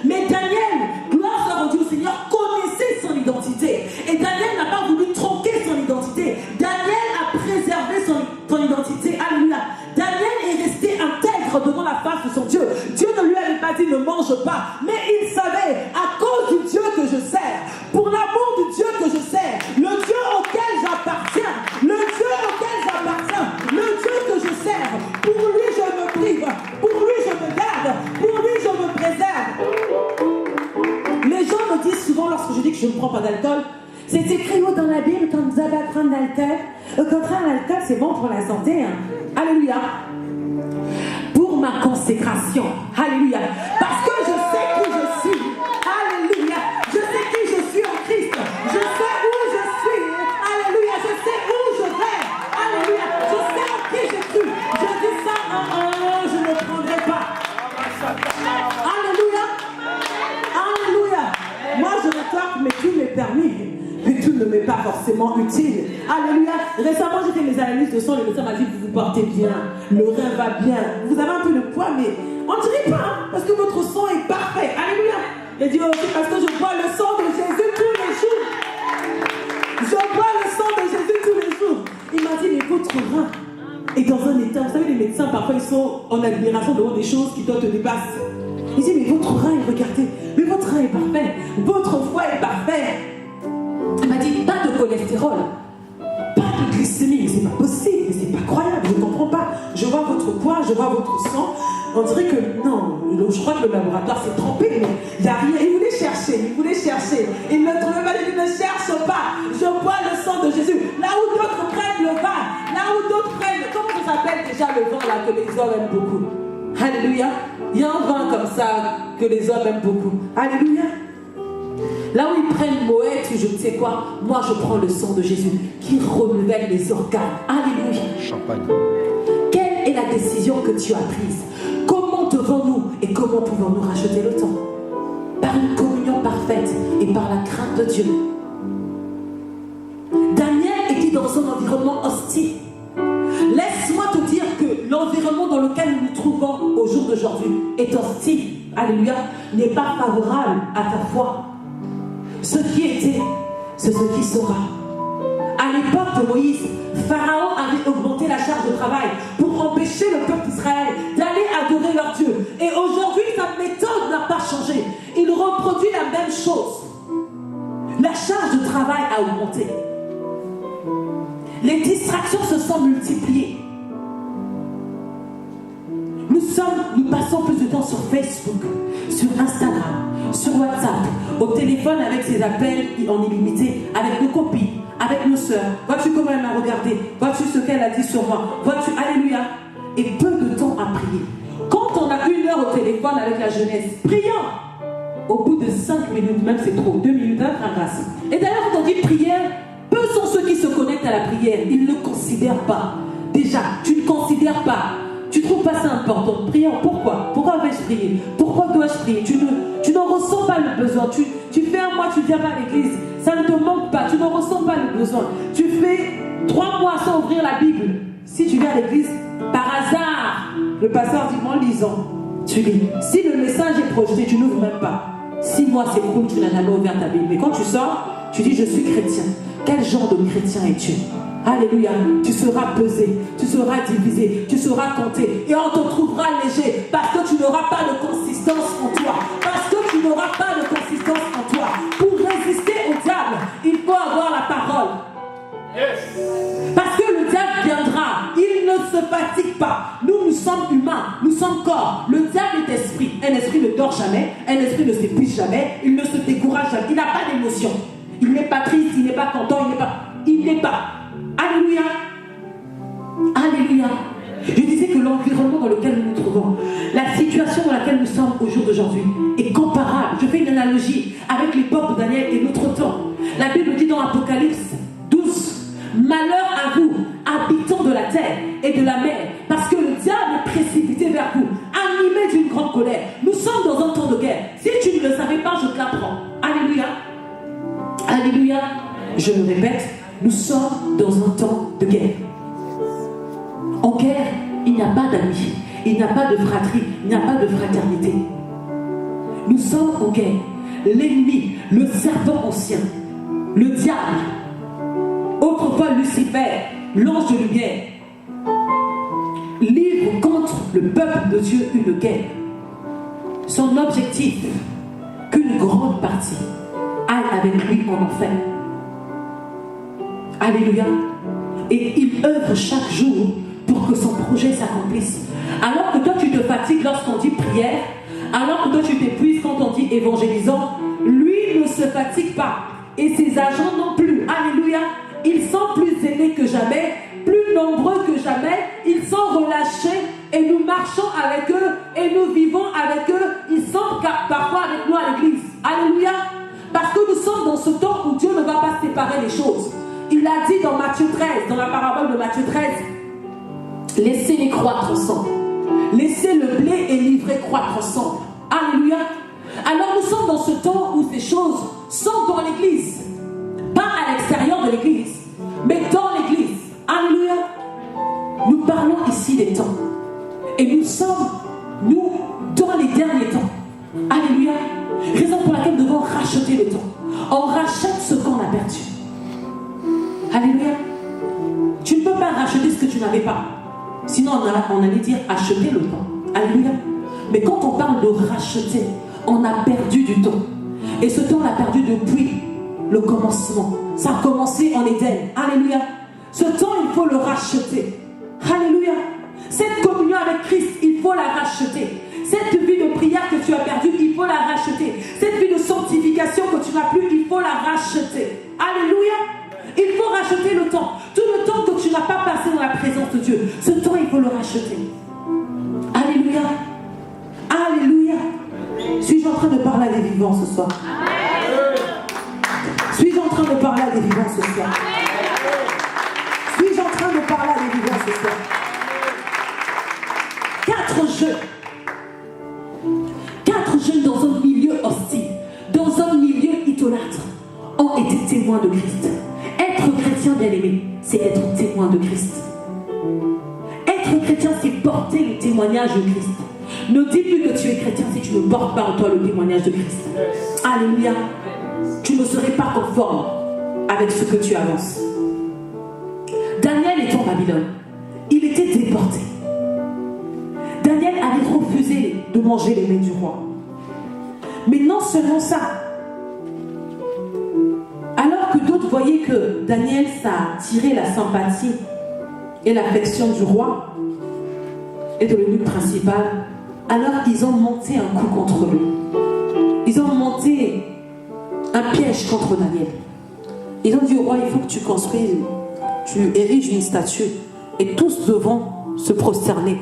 Mais Daniel, gloire soit rendue au Seigneur, connaissait son identité. Et Daniel n'a pas voulu tronquer son identité. Daniel a préservé son identité. Alléluia. Daniel est resté intègre devant la face de son Dieu. Dieu ne lui avait pas dit ne mange pas. Mais il savait, à cause du Dieu que je sers, pour l'amour du Dieu que je sers, le Dieu auquel j'appartiens, le Dieu auquel j'appartiens, le Dieu que je sers, pour lui je me prive, pour lui je me garde, pour lui je me préserve. Les gens me disent souvent lorsque je dis que je ne prends pas d'alcool, c'est écrit dans la Bible quand vous avez à prendre d'alcool. Au contraire, l'alcool c'est bon pour la santé. Hein. Alléluia. Pour ma consécration. Alléluia. Parce que je sais qui je suis. Alléluia. Je sais qui je suis en Christ. Je sais où je suis. Alléluia. Je sais où je vais. Alléluia. Je sais en qui je suis. Je dis ça je ne prendrai pas. Alléluia. Alléluia. Moi je rétorque, mais tout m'est permis. Mais tout ne m'est pas forcément utile. Alléluia. Récemment, j'ai fait mes analyses de sang. Le médecin m'a dit vous vous portez bien. Le rein va bien. Vous avez un peu de poids, mais on ne dirait pas. Hein, parce que votre sang est parfait. Alléluia. Il dit aussi parce que je bois le sang de Jésus tous les jours. Je bois le sang de Jésus tous les jours. Il m'a dit mais votre rein est dans un état. Vous savez, les médecins, parfois, ils sont en admiration devant des choses qui doivent te dépasser. Il dit, mais votre rein, regardez, mais votre rein est parfait, votre foie est parfait. Il m'a dit, pas de cholestérol, pas de glycémie, mais c'est pas possible, mais c'est pas croyable, je ne comprends pas. Je vois votre poids, je vois votre sang, on dirait que, non, je crois que le laboratoire s'est trompé, mais il n'y a rien. Il voulait chercher, il ne trouvait pas, il dit, ne cherche pas, je bois le sang de Jésus. Là où d'autres prennent le vin, là où d'autres prennent, comment ça s'appelle déjà le vin là que les hommes aiment beaucoup? Alléluia. Il y a un vin comme ça que les hommes aiment beaucoup. Alléluia. Là où ils prennent Moët ou je ne sais quoi, moi je prends le sang de Jésus qui renouvelle les organes. Alléluia. Champagne. Quelle est la décision que tu as prise? Comment devons-nous et comment pouvons-nous racheter le temps? Par une communion parfaite et par la crainte de Dieu. Daniel était dans un environnement hostile. Laisse-moi te dire que l'environnement dans lequel nous nous trouvons au jour d'aujourd'hui est hostile. Alléluia. N'est pas favorable à ta foi. Ce qui était, c'est ce qui sera. À l'époque de Moïse, Pharaon avait augmenté la charge de travail pour empêcher le peuple d'Israël d'aller adorer leur Dieu. Et aujourd'hui, sa méthode n'a pas changé. Il reproduit la même chose. La charge de travail a augmenté. Les distractions se sont multipliées. Nous passons plus de temps sur Facebook, sur Instagram, sur WhatsApp, au téléphone avec ses appels en illimité, avec nos copines, avec nos soeurs. Vois-tu comment elle m'a regardé? Vois-tu ce qu'elle a dit sur moi? Vois-tu, alléluia. Et peu de temps à prier. Quand on a 1 heure au téléphone avec la jeunesse, prions. Au bout de 5 minutes, même c'est trop, 2 minutes, un grâce. Et d'ailleurs, quand on dit prière, peu sont ceux qui se connectent à la prière. Ils ne considèrent pas. Déjà, tu ne considères pas. Tu trouves pas ça important? Prions, pourquoi? Pourquoi vais-je prier? Pourquoi dois-je prier? Tu n'en ressens pas le besoin. Tu fais un mois, tu ne viens pas à l'église. Ça ne te manque pas. Tu n'en ressens pas le besoin. Tu fais 3 mois sans ouvrir la Bible. Si tu viens à l'église, par hasard, le pasteur dit, en lisant, tu lis. Si le message est projeté, tu n'ouvres même pas. 6 mois, c'est cool, tu n'as jamais ouvert ta Bible. Mais quand tu sors, tu dis, je suis chrétien. Quel genre de chrétien es-tu? Alléluia, tu seras pesé, tu seras divisé, tu seras compté et on te trouvera léger parce que tu n'auras pas de consistance en toi. Parce que tu n'auras pas de consistance en toi. Pour résister au diable, il faut avoir la parole. Yes. Parce que le diable viendra, il ne se fatigue pas. Nous sommes humains, nous sommes corps. Le diable est esprit. Un esprit ne dort jamais, un esprit ne s'épuise jamais, il ne se décourage jamais, il n'a pas d'émotion. Il n'est pas triste, il n'est pas content, il n'est pas. Alléluia. Alléluia. Je disais que l'environnement dans lequel nous nous trouvons, la situation dans laquelle nous sommes au jour d'aujourd'hui est comparable. Je fais une analogie avec l'époque de Daniel et notre temps. La Bible dit dans Apocalypse 12, malheur à vous, habitants de la terre et de la mer, parce que le diable est précipité vers vous, animé d'une grande colère. Nous sommes dans un temps de guerre. Si tu ne le savais pas, je te l'apprends. Alléluia. Alléluia. Je le répète, nous sommes dans un temps de guerre. En guerre, il n'y a pas d'amis, il n'y a pas de fratrie, il n'y a pas de fraternité. Nous sommes en guerre. L'ennemi, le serpent ancien, le diable, autrefois Lucifer, l'ange de lumière, livre contre le peuple de Dieu une guerre. Son objectif, qu'une grande partie aille avec lui en enfer. Alléluia. Et il œuvre chaque jour pour que son projet s'accomplisse. Alors que toi tu te fatigues lorsqu'on dit prière, alors que toi tu t'épuises quand on dit évangélisant, lui ne se fatigue pas. Et ses agents non plus. Alléluia. Ils sont plus aimés que jamais, plus nombreux que jamais. Ils sont relâchés et nous marchons avec eux et nous vivons avec eux. Ils sont parfois avec nous à l'église. Alléluia. Parce que nous sommes dans ce temps où Dieu ne va pas séparer les choses. Il a dit dans Matthieu 13, dans la parabole de Matthieu 13, laissez-les croître ensemble. Laissez le blé et l'ivraie croître ensemble. Alléluia. Alors nous sommes dans ce temps où ces choses sont dans l'église. Pas à l'extérieur de l'église, mais dans l'église. Alléluia. Nous parlons ici des temps. Et nous sommes, nous, dans les derniers temps. Alléluia. Raison pour laquelle nous devons racheter le temps. On rachète ce qu'on a perdu. Alléluia. Tu ne peux pas racheter ce que tu n'avais pas. Sinon, on allait dire acheter le temps. Alléluia. Mais quand on parle de racheter, on a perdu du temps. Et ce temps, on l'a perdu depuis le commencement. Ça a commencé en Éden. Alléluia. Ce temps, il faut le racheter. Alléluia. Cette communion avec Christ, il faut la racheter. Cette vie de prière que tu as perdue, il faut la racheter. Cette vie de sanctification que tu n'as plus, il faut la racheter. Alléluia. Il faut racheter le temps. Tout le temps que tu n'as pas passé dans la présence de Dieu, ce temps, il faut le racheter. Alléluia. Alléluia. Suis-je en train de parler à des vivants ce soir? Suis-je en train de parler à des vivants ce soir? Suis-je en train de parler à des vivants ce soir? 4 jeunes dans un milieu hostile, dans un milieu idolâtre, ont été témoins de Christ. Être chrétien, bien aimé, c'est être témoin de Christ. Être chrétien, c'est porter le témoignage de Christ. Ne dis plus que tu es chrétien si tu ne portes pas en toi le témoignage de Christ. Alléluia. Tu ne serais pas conforme avec ce que tu avances. Daniel est en Babylone. Il était déporté. Daniel avait refusé de manger les mets du roi. Mais non seulement ça. Alors que d'autres voyaient que Daniel, ça attirait la sympathie et l'affection du roi et de l'eunuque principal, alors ils ont monté un coup contre lui. Ils ont monté un piège contre Daniel. Ils ont dit au roi, il faut que tu construises, tu ériges une statue et tous devront se prosterner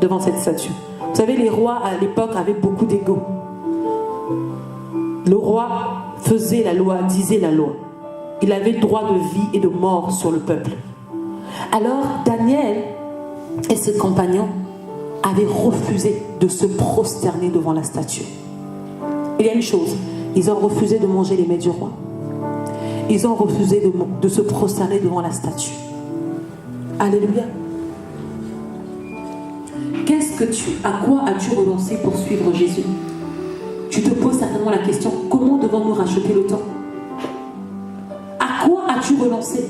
devant cette statue. Vous savez, les rois à l'époque avaient beaucoup d'ego. Le roi faisait la loi, disait la loi. Il avait le droit de vie et de mort sur le peuple. Alors Daniel et ses compagnons avaient refusé de se prosterner devant la statue. Il y a une chose, ils ont refusé de manger les mets du roi. Ils ont refusé de se prosterner devant la statue. Alléluia. À quoi as-tu renoncé pour suivre Jésus? Tu te poses certainement la question, comment devons-nous racheter le temps? À quoi as-tu renoncé?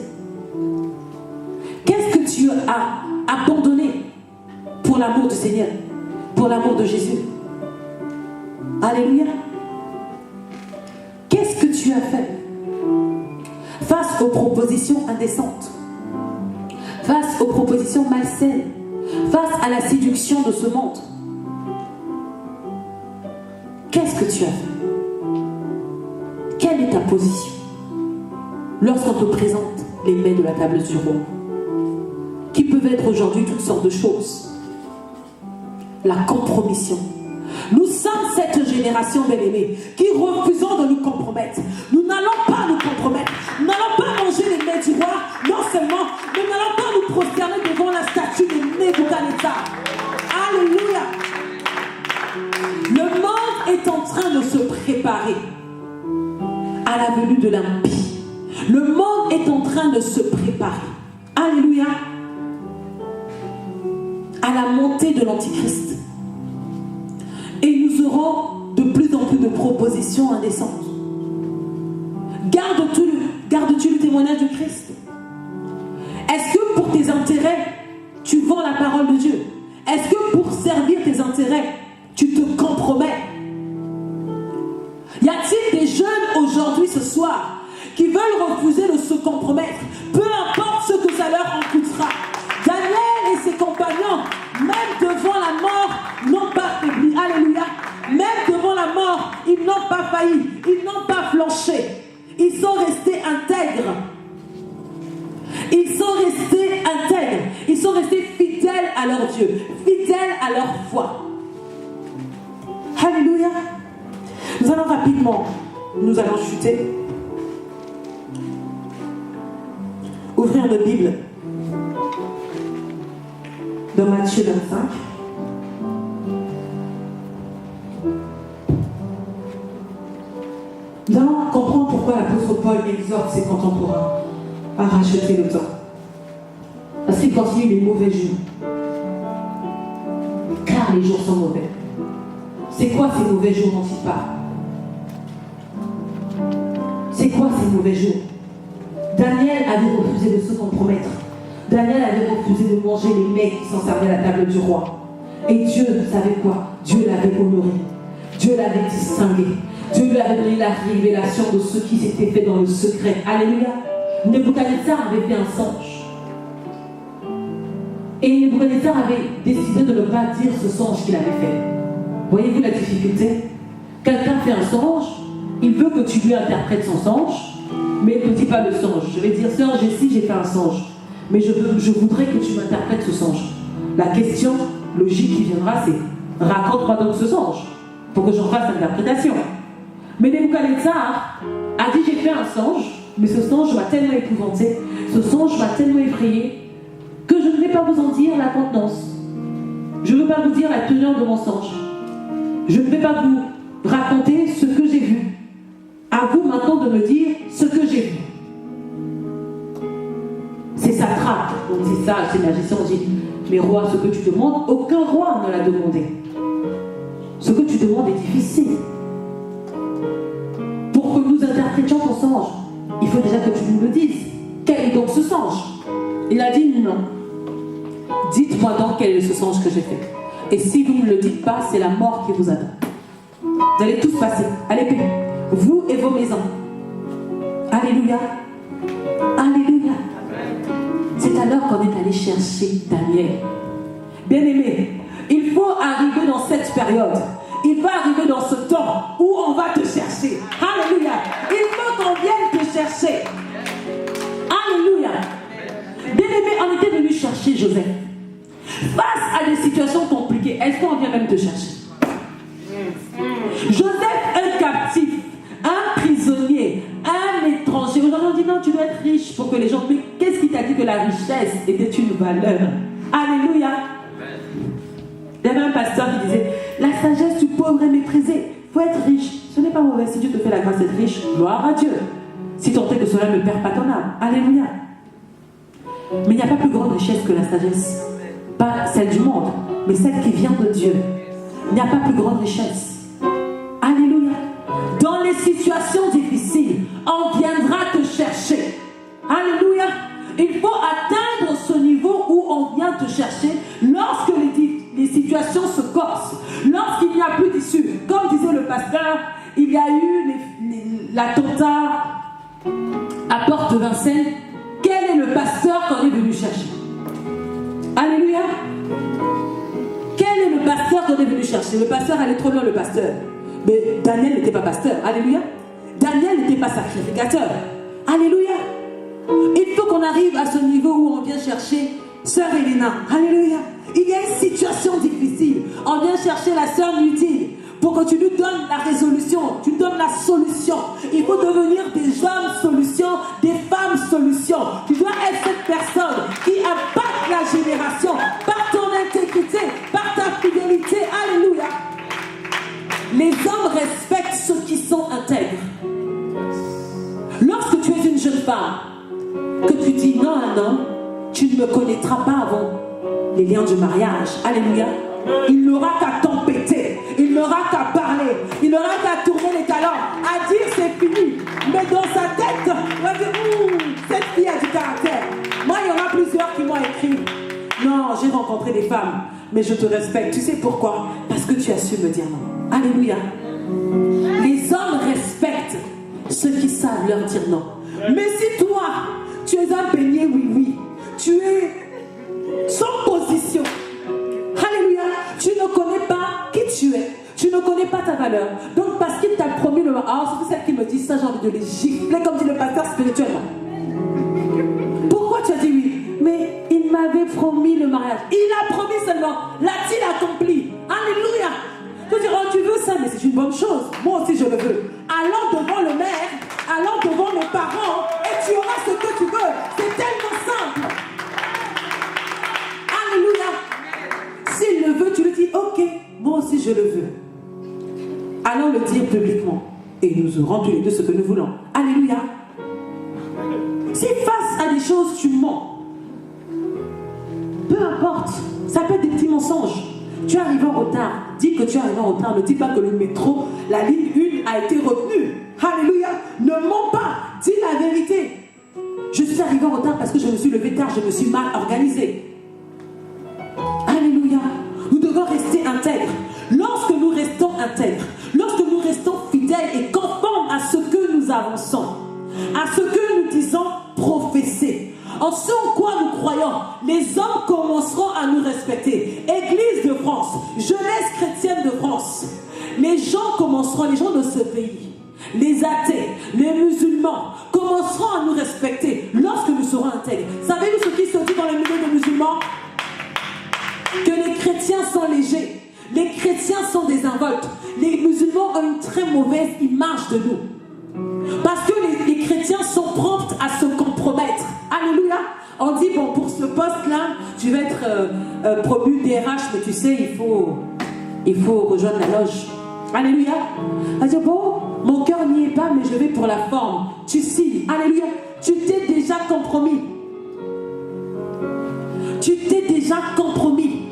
Qu'est-ce que tu as abandonné pour l'amour du Seigneur, pour l'amour de Jésus? Alléluia. Qu'est-ce que tu as fait face aux propositions indécentes, face aux propositions malsaines, face à la séduction de ce monde? Qu'est-ce que tu as fait? Quelle est ta position lorsqu'on te présente les mets de la table du roi, qui peuvent être aujourd'hui toutes sortes de choses? La compromission. Nous sommes cette génération bien-aimée qui refusons de nous compromettre. Nous n'allons pas nous compromettre. Nous n'allons pas manger les mets du roi. Non seulement, nous n'allons pas nous prosterner devant la statue de Nebuchadnezzar. Alléluia. Le monde est en train de se préparer à la venue de l'impie. Le monde est en train de se préparer. Alléluia. À la montée de l'Antichrist. Et nous aurons de plus en plus de propositions indécentes. Gardes-tu le témoignage du Christ? Est-ce que pour tes intérêts, tu vends la parole de Dieu? Est-ce que pour servir tes intérêts, tu te compromets? Y a-t-il des jeunes aujourd'hui ce soir qui veulent refuser de se compromettre, peu importe ce que ça leur en coûtera? Daniel et ses compagnons, même devant la mort, n'ont pas faibli. Alléluia. Même devant la mort, ils n'ont pas failli. Ils n'ont pas flanché. Ils sont restés intègres. Ils sont restés intègres. Ils sont restés fidèles à leur Dieu, fidèles à leur foi. Alléluia. Nous allons rapidement, nous allons chuter. Ouvrir nos Bibles dans Matthieu 25. Nous allons comprendre pourquoi l'apôtre Paul exhorte ses contemporains à racheter le temps. Parce qu'il continue les mauvais jours. Car les jours sont mauvais. C'est quoi ces mauvais jours dont il parle? C'est quoi ces mauvais jours? Daniel avait refusé de se compromettre. Daniel avait refusé de manger les mets qui s'en servaient à la table du roi. Et Dieu savait quoi? Dieu l'avait honoré. Dieu l'avait distingué. Dieu lui avait donné la révélation de ce qui s'était fait dans le secret. Alléluia. Nebuchadnezzar avait fait un songe. Et Nebuchadnezzar avait décidé de ne pas dire ce songe qu'il avait fait. Voyez-vous la difficulté? Quelqu'un fait un songe, il veut que tu lui interprètes son songe, mais il ne dit pas le songe. Je vais dire, sœur Jessie, j'ai fait un songe, mais je voudrais que tu m'interprètes ce songe. La question logique qui viendra, c'est raconte-moi donc ce songe, pour que j'en fasse l'interprétation. Mais Nebuchadnezzar a dit, j'ai fait un songe, mais ce songe m'a tellement épouvanté, ce songe m'a tellement effrayé, que je ne vais pas vous en dire la contenance. Je ne veux pas vous dire la teneur de mon songe. Je ne vais pas vous raconter ce que j'ai vu. À vous maintenant de me dire ce que j'ai vu. C'est sa trappe. Donc c'est ça, ces magiciens ont dit, mais roi, ce que tu demandes, aucun roi ne l'a demandé. Ce que tu demandes est difficile. Pour que nous interprétions ton songe, il faut déjà que tu nous le dises. Quel est donc ce songe? Il a dit non. Dites-moi donc quel est ce songe que j'ai fait. Et si vous ne le dites pas, c'est la mort qui vous attend. Vous allez tous passer à l'épée. Vous et vos maisons. Alléluia. Alléluia. C'est alors qu'on est allé chercher Daniel. Bien-aimé, il faut arriver dans cette période. Il va arriver dans ce temps où on va te chercher. Alléluia. Il faut qu'on vienne te chercher. Alléluia. Bien-aimé, on était venu chercher Joseph. Face à des situations compliquées, est-ce qu'on vient même te chercher? Joseph, un captif, un prisonnier, un étranger. Aujourd'hui, on dit non, tu dois être riche pour que les gens. Mais qu'est-ce qui t'a dit que la richesse était une valeur? Alléluia. Il y avait un pasteur qui disait la sagesse du pauvre est méprisée. Il faut être riche. Ce n'est pas mauvais. Si Dieu te fait la grâce d'être riche, gloire à Dieu. Si tant est que cela ne perd pas ton âme. Alléluia. Mais il n'y a pas plus grande richesse que la sagesse. Pas celle du monde, mais celle qui vient de Dieu. Il n'y a pas plus grande richesse. Alléluia. Dans les situations difficiles, on viendra te chercher. Alléluia. Il faut atteindre ce niveau où on vient te chercher lorsque les situations se corsent, lorsqu'il n'y a plus d'issue. Comme disait le pasteur, il y a eu l'attentat à Porte de Vincennes. Quel est le pasteur qu'on est venu chercher? Alléluia. Quel est le pasteur qu'on est venu chercher? Le pasteur allait trop loin, le pasteur. Mais Daniel n'était pas pasteur. Alléluia. Daniel n'était pas sacrificateur. Alléluia. Il faut qu'on arrive à ce niveau où on vient chercher sœur Elena. Alléluia. Il y a une situation difficile. On vient chercher la sœur Nudine pour que tu nous donnes la résolution, tu nous donnes la solution. Il faut devenir des hommes solutions, des femmes solutions. Tu dois être cette personne qui impacte la génération par ton intégrité, par ta fidélité. Alléluia. Les hommes respectent ceux qui sont intègres. Lorsque tu es une jeune femme, que tu dis non à un homme, tu ne me connaîtras pas avant les liens du mariage. Alléluia. Il n'aura qu'à t'empêter, il n'aura qu'à parler, il n'aura qu'à tourner les talons, à dire c'est fini. Mais dans sa tête, il va dire cette fille a du caractère. Moi, il y en a plusieurs qui m'ont écrit non, j'ai rencontré des femmes, mais je te respecte. Tu sais pourquoi? Parce que tu as su me dire non. Alléluia. Les hommes respectent ceux qui savent leur dire non. Mais si toi, tu es un beignet oui, tu es sans position. Alléluia. Tu ne connais pas qui tu es. Tu ne connais pas ta valeur. Donc parce qu'il t'a promis le mariage, c'est celle qui me dit ça, j'ai envie de les gifler comme dit le pasteur spirituellement. Pourquoi tu as dit oui? Mais il m'avait promis le mariage. Il a promis seulement. L'a-t-il accompli? Alléluia. Tu dis, oh tu veux ça, mais c'est une bonne chose. Moi aussi je le veux. Allons devant le maire, allons devant nos parents et tu auras ce que tu veux. C'est tellement simple. Alléluia. S'il le veut, tu lui dis, ok, moi aussi je le veux. Allons le dire publiquement. Et nous aurons tous les deux ce que nous voulons. Alléluia. Si face à des choses, tu mens, peu importe, ça peut être des petits mensonges. Tu es arrivé en retard, dis que tu es arrivé en retard, ne dis pas que le métro, la ligne 1 a été retenue. Alléluia. Ne mens pas, dis la vérité. Je suis arrivé en retard parce que je me suis levé tard, je me suis mal organisé. Alléluia. Nous devons rester intègres. Lorsque avançons, à ce que nous disons professer, en ce en quoi nous croyons, les hommes commenceront à nous respecter. Église de France, jeunesse chrétienne de France, les gens commenceront, les gens de ce pays, les athées, les musulmans commenceront à nous respecter lorsque nous serons intègres. Savez-vous ce qui se dit dans les milieux des musulmans? Que les chrétiens sont légers, les chrétiens sont désinvoltes, les musulmans ont une très mauvaise image de nous. Parce que les chrétiens sont prompts à se compromettre. Alléluia. On dit, bon, pour ce poste-là, tu vas être promu DRH, mais tu sais, il faut rejoindre la loge. Alléluia. Elle dit, bon, mon cœur n'y est pas, mais je vais pour la forme. Tu signes. Alléluia. Tu t'es déjà compromis. Tu t'es déjà compromis.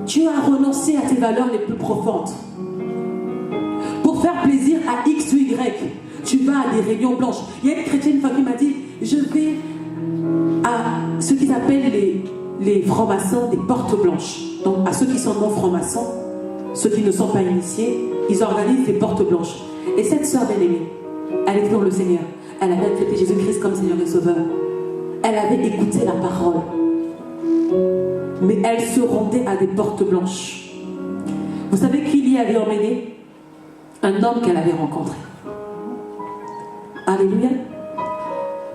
Tu as renoncé à tes valeurs les plus profondes. Pour faire plaisir à X ou Y, tu vas à des réunions blanches. Il y a une chrétienne une fois qui m'a dit, je vais à ce qu'ils appellent les francs-maçons des portes blanches. Donc à ceux qui sont non francs-maçons, ceux qui ne sont pas initiés, ils organisent des portes blanches. Et cette sœur bien-aimée, elle était dans le Seigneur. Elle avait accepté Jésus-Christ comme Seigneur et Sauveur. Elle avait écouté la parole. Mais elle se rendait à des portes blanches. Vous savez qui l'y avait emmené? Un homme qu'elle avait rencontré. Alléluia.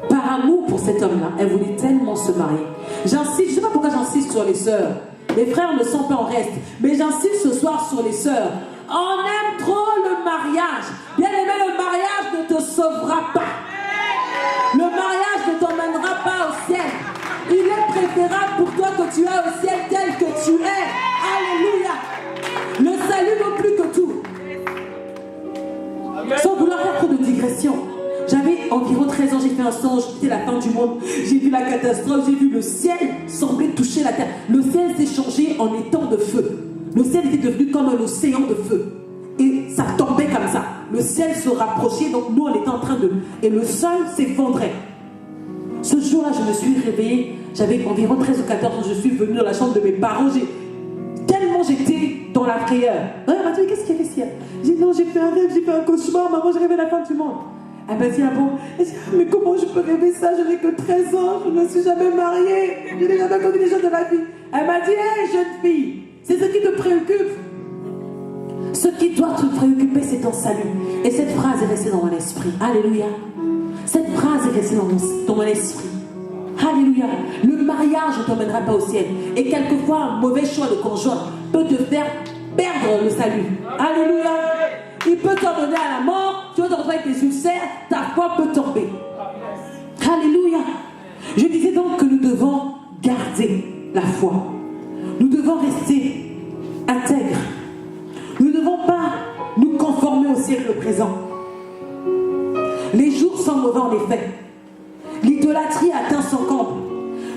Par amour pour cet homme-là, elle voulait tellement se marier. J'insiste, je ne sais pas pourquoi j'insiste sur les sœurs. Les frères ne sont pas en reste. Mais j'insiste ce soir sur les sœurs. On aime trop le mariage. Bien aimé, le mariage ne te sauvera pas. Le mariage ne t'emmènera pas au ciel. Il est préférable pour toi que tu ailles au ciel tel que tu es. Alléluia. Le salut vaut plus que tout. Sans vouloir faire trop de digression. J'avais environ 13 ans, j'ai fait un songe, c'était la fin du monde. J'ai vu la catastrophe, j'ai vu le ciel sembler toucher la terre. Le ciel s'est changé en étang de feu. Le ciel était devenu comme un océan de feu. Et ça tombait comme ça. Le ciel se rapprochait, donc nous on était en train de... Et le sol s'effondrait. Ce jour-là, je me suis réveillée, j'avais environ 13 ou 14 ans, je suis venue dans la chambre de mes parents, tellement j'étais dans la prière. Elle m'a dit, mais qu'est-ce qu'il y a, qu'est-ce qu'il y a? J'ai dit, non, j'ai fait un rêve, j'ai fait un cauchemar, maman, j'ai rêvé la fin du monde. Elle m'a dit, ah bon? Elle dit, mais comment je peux rêver ça? Je n'ai que 13 ans, je ne suis jamais mariée, je n'ai jamais connu les choses de la vie. Elle m'a dit, hé, jeune fille, c'est ce qui te préoccupe. Ce qui doit te préoccuper, c'est ton salut. Et cette phrase est restée dans mon esprit. Alléluia. Cette phrase est restée dans mon esprit. Alléluia. Le mariage ne t'emmènera pas au ciel. Et quelquefois, un mauvais choix de conjoint peut te faire perdre le salut. Alléluia. Il peut t'emmener à la mort. Tu vas te retrouver avec des ulcères. Ta foi peut tomber. Alléluia. Je disais donc que nous devons garder la foi. Nous devons rester intègres. Nous ne devons pas nous conformer au siècle présent. Les jours sont mauvais en effet. L'idolâtrie atteint son comble.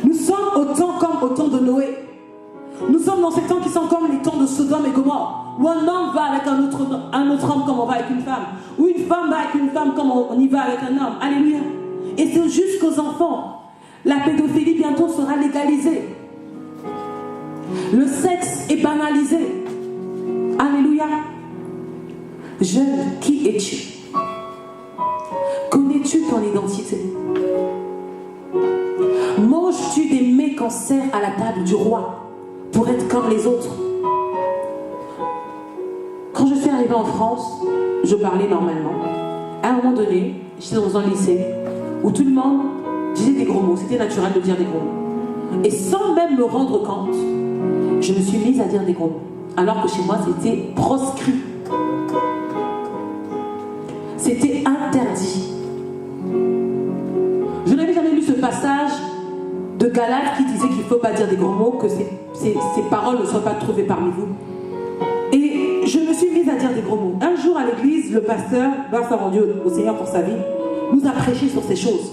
Nous sommes au temps comme au temps de Noé. Nous sommes dans ces temps qui sont comme les temps de Sodome et Gomorrhe, où un homme va avec un autre homme comme on va avec une femme, où une femme va avec une femme comme on y va avec un homme. Alléluia. Et c'est jusqu'aux enfants. La pédophilie bientôt sera légalisée. Le sexe est banalisé. Alléluia. Jeune, qui es-tu? Connais-tu ton identité? Manges-tu des mets qu'on sert à la table du roi pour être comme les autres? Quand je suis arrivée en France, je parlais normalement. À un moment donné, j'étais dans un lycée où tout le monde disait des gros mots. C'était naturel de dire des gros mots. Et sans même me rendre compte, je me suis mise à dire des gros mots. Alors que chez moi, c'était proscrit. C'était interdit. Je n'avais jamais lu ce passage de Galates qui disait qu'il ne faut pas dire des gros mots, que ces paroles ne soient pas trouvées parmi vous. Et je me suis mise à dire des gros mots. Un jour à l'église, le pasteur, grâce à Dieu au Seigneur pour sa vie, nous a prêché sur ces choses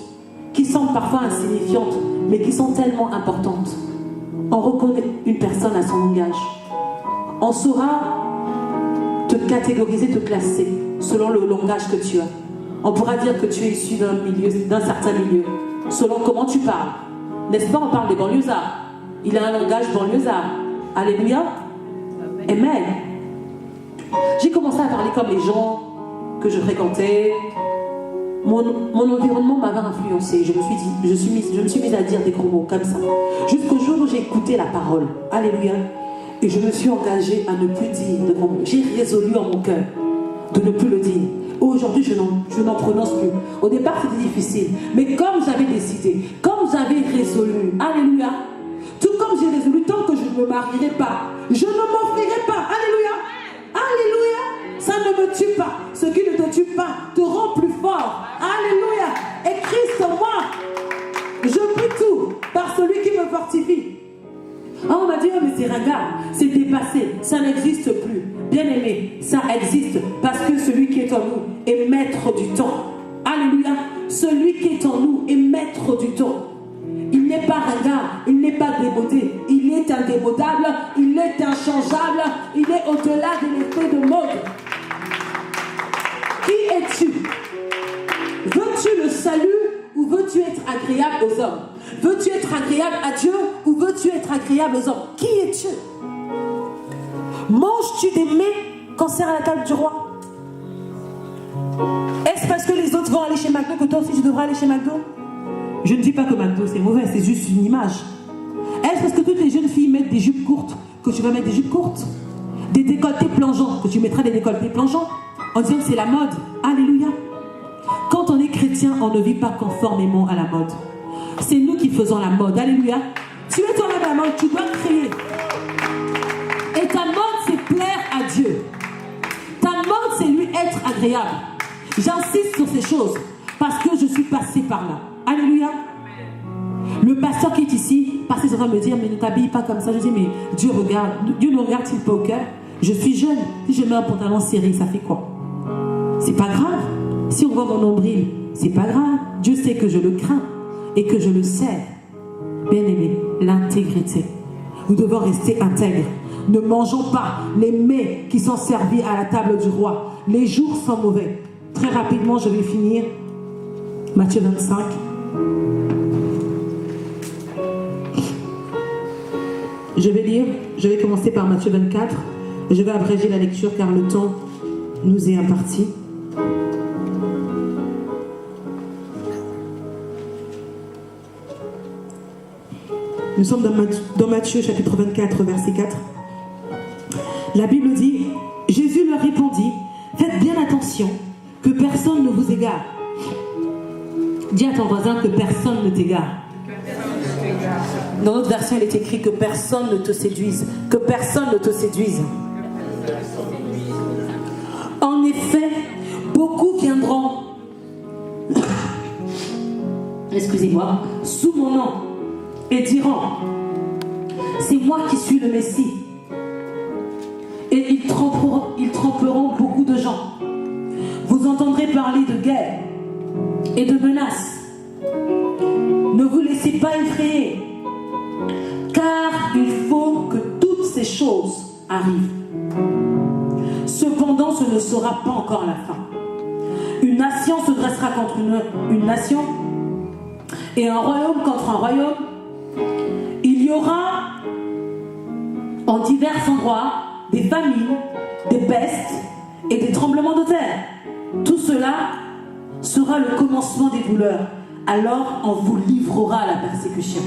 qui semblent parfois insignifiantes, mais qui sont tellement importantes. On reconnaît une personne à son langage. On saura te catégoriser, te classer selon le langage que tu as. On pourra dire que tu es issu d'un certain milieu, selon comment tu parles. N'est-ce pas, on parle des banlieusards. Il a un langage banlieusard. Alléluia. Amen. J'ai commencé à parler comme les gens que je fréquentais. mon environnement m'avait influencé. Je me suis mise à dire des gros mots comme ça. Jusqu'au jour où j'ai écouté la parole. Alléluia. Et je me suis engagée à ne plus dire de gros mots. J'ai résolu en mon cœur de ne plus le dire. Aujourd'hui, je n'en prononce plus. Au départ, c'était difficile. Mais comme j'avais décidé, comme j'avais résolu, alléluia, tout comme j'ai résolu, tant que je ne me marierai pas, je ne m'offrirai pas. Alléluia. Alléluia. Ça ne me tue pas. Ce qui ne te tue pas te rend plus fort. Alléluia. Et Christ en moi, je peux tout par celui qui me fortifie. Ah, on m'a dit, oh, mais c'est ringard, c'est dépassé, ça n'existe plus. Bien aimé, ça existe parce que celui qui est en nous est maître du temps. Alléluia. Celui qui est en nous est maître du temps. Il n'est pas ringard, il n'est pas démodé, il est indémodable, il est inchangeable, il est au-delà de l'effet de mode. Qui es-tu? Veux-tu le salut ou veux-tu être agréable aux hommes? Veux-tu être agréable à Dieu ou veux-tu être agréable aux hommes? Qui es-tu? Manges-tu des mets quand c'est à la table du roi? Est-ce parce que les autres vont aller chez McDo que toi aussi tu devras aller chez McDo? Je ne dis pas que McDo c'est mauvais, c'est juste une image. Est-ce parce que toutes les jeunes filles mettent des jupes courtes que tu vas mettre des jupes courtes? Des décolletés plongeants que tu mettras des décolletés plongeants en disant que c'est la mode? Alléluia. Quand on est chrétien, on ne vit pas conformément à la mode. C'est nous qui faisons la mode. Alléluia. Tu es toi-même la mode, tu dois créer. Et ta mode, c'est plaire à Dieu. Ta mode, c'est lui être agréable. J'insiste sur ces choses parce que je suis passée par là. Alléluia. Le pasteur qui est ici, parce qu'ils vont me dire, mais ne t'habille pas comme ça. Je dis, mais Dieu regarde. Dieu ne regarde-t-il pas au cœur? Je suis jeune. Si je mets un pantalon serré, ça fait quoi? C'est pas grave. Si on voit mon nombril, c'est pas grave. Dieu sait que je le crains et que je le sers. Bien aimé, l'intégrité. Nous devons rester intègres. Ne mangeons pas les mets qui sont servis à la table du roi. Les jours sont mauvais. Très rapidement, je vais finir. Matthieu 25. Je vais lire, je vais commencer par Matthieu 24. Je vais abréger la lecture car le temps nous est imparti. Nous sommes dans Matthieu chapitre 24, verset 4. La Bible dit, Jésus leur répondit, faites bien attention que personne ne vous égare. Dis à ton voisin que personne ne t'égare. Dans notre version, il est écrit que personne ne te séduise. Que personne ne te séduise. En effet, beaucoup viendront, excusez-moi, sous mon nom et diront, c'est moi qui suis le Messie. Et ils tromperont beaucoup de gens. Vous entendrez parler de guerre et de menaces. Ne vous laissez pas effrayer, car il faut que toutes ces choses arrivent. Cependant, ce ne sera pas encore la fin. Une nation se dressera contre une nation, et un royaume contre un royaume. Il y aura en divers endroits des famines, des pestes et des tremblements de terre. Tout cela sera le commencement des douleurs. Alors on vous livrera à la persécution.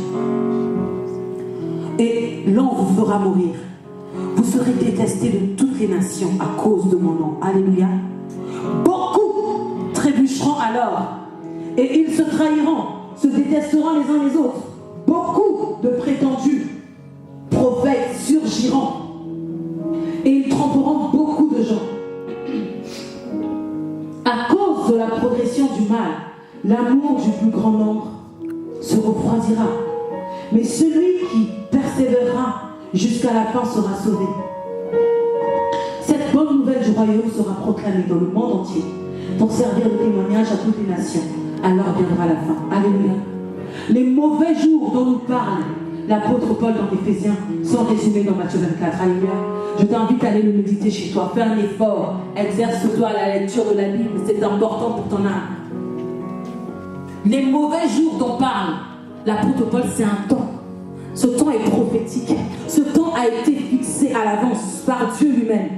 Et l'on vous fera mourir. Vous serez détestés de toutes les nations à cause de mon nom. Alléluia. Beaucoup trébucheront alors. Et ils se trahiront, se détesteront les uns les autres. Beaucoup de prétendus prophètes surgiront. Et ils tromperont beaucoup de gens. À cause de la progression du mal, l'amour du plus grand nombre se refroidira. Mais celui qui persévérera jusqu'à la fin sera sauvé. Cette bonne nouvelle du royaume sera proclamée dans le monde entier pour servir de témoignage à toutes les nations. Alors viendra la fin. Alléluia. Les mauvais jours dont nous parle l'apôtre Paul dans Éphésiens sont résumés dans Matthieu 24. Alléluia. Je t'invite à aller le méditer chez toi. Fais un effort. Exerce-toi à la lecture de la Bible. C'est important pour ton âme. Les mauvais jours dont parle l'apôtre Paul, c'est un temps. Ce temps est prophétique. Ce temps a été fixé à l'avance par Dieu lui-même.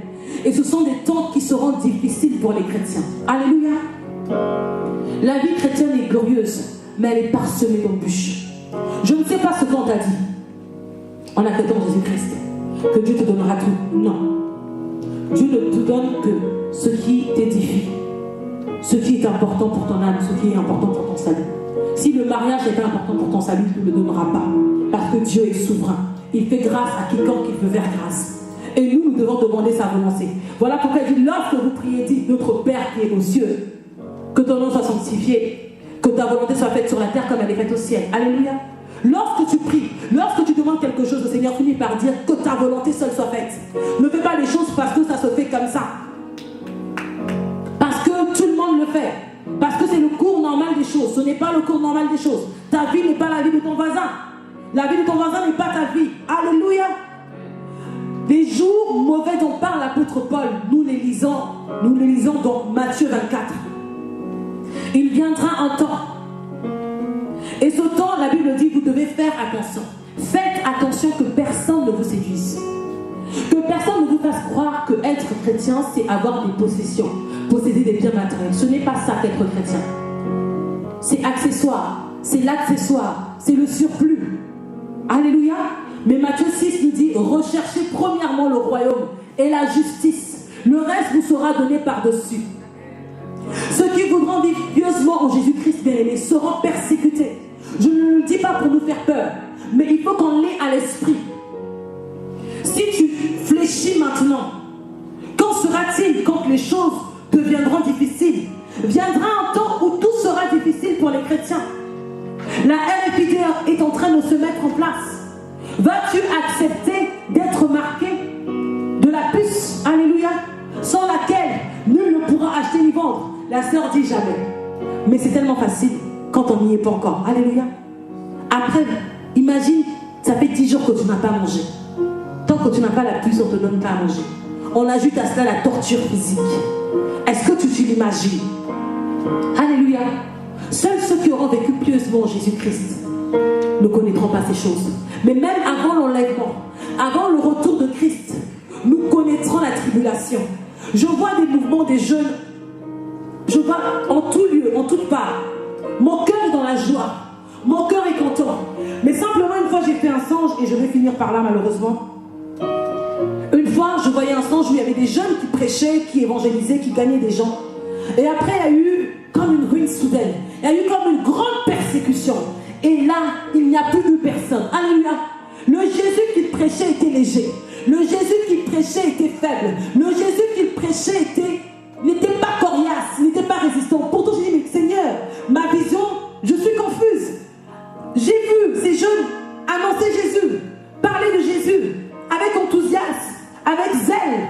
Et ce sont des temps qui seront difficiles pour les chrétiens. Alléluia. La vie chrétienne est glorieuse, mais elle est parsemée d'embûches. Je ne sais pas ce qu'on t'a dit en acceptant Jésus-Christ, que Dieu te donnera tout. Non. Dieu ne te donne que ce qui t'édifie, ce qui est important pour ton âme, ce qui est important pour ton salut. Si le mariage n'est pas important pour ton salut, il ne le donnera pas. Parce que Dieu est souverain. Il fait grâce à quiconque il veut faire grâce. Et nous devons demander sa volonté. Voilà pourquoi il dit, lorsque vous priez, dites, notre Père qui est aux cieux, que ton nom soit sanctifié, que ta volonté soit faite sur la terre comme elle est faite au ciel. Alléluia. Lorsque tu pries, lorsque tu demandes quelque chose au Seigneur, finis par dire que ta volonté seule soit faite. Ne fais pas les choses parce que ça se fait comme ça. Parce que tout le monde le fait. Parce que c'est le cours normal des choses. Ce n'est pas le cours normal des choses. Ta vie n'est pas la vie de ton voisin. La vie de ton voisin n'est pas ta vie. Alléluia. Les jours mauvais dont parle l'apôtre Paul, nous les lisons dans Matthieu 24. Il viendra un temps. Et ce temps, la Bible dit, vous devez faire attention. Faites attention que personne ne vous séduise. Que personne ne vous fasse croire que être chrétien, c'est avoir des possessions, posséder des biens matériels. Ce n'est pas ça qu'être chrétien. C'est accessoire, c'est l'accessoire, c'est le surplus. Alléluia. Mais Matthieu 6 nous dit, recherchez premièrement le royaume et la justice. Le reste vous sera donné par-dessus. Ceux qui voudront vivre pieusement en Jésus-Christ bien-aimé seront persécutés. Je ne le dis pas pour nous faire peur, mais il faut qu'on l'ait à l'esprit. Si tu fléchis maintenant, quand sera-t-il quand les choses deviendront difficiles? Viendra un temps où tout sera difficile pour les chrétiens. La RFID est en train de se mettre en place. Vas-tu accepter d'être marqué de la puce, alléluia, sans laquelle nul ne pourra acheter ni vendre? La sœur dit jamais. Mais c'est tellement facile quand on n'y est pas encore. Alléluia. Après, imagine, ça fait 10 jours que tu n'as pas mangé. Tant que tu n'as pas la puce, on ne te donne pas à manger. On ajoute à cela la torture physique. Est-ce que tu l'imagines? Alléluia. Seuls ceux qui auront vécu pieusement Jésus-Christ ne connaîtront pas ces choses. Mais même avant l'enlèvement, avant le retour de Christ, nous connaîtrons la tribulation. Je vois des mouvements des jeunes. Je vois en tout lieu, en toute part. Mon cœur est dans la joie. Mon cœur est content. Mais simplement, une fois, j'ai fait un songe, et je vais finir par là, malheureusement. Une fois, je voyais un songe où il y avait des jeunes qui prêchaient, qui évangélisaient, qui gagnaient des gens. Et après, il y a eu comme une ruine soudaine. Il y a eu comme une grande persécution. Et là, il n'y a plus de personne. Alléluia. Le Jésus qu'il prêchait était léger. Le Jésus qu'il prêchait était faible. Le Jésus qu'il prêchait n'était pas coriace, n'était pas résistant. Pourtant, j'ai dit, mais Seigneur, ma vision, je suis confuse. J'ai vu ces jeunes annoncer Jésus, parler de Jésus, avec enthousiasme, avec zèle.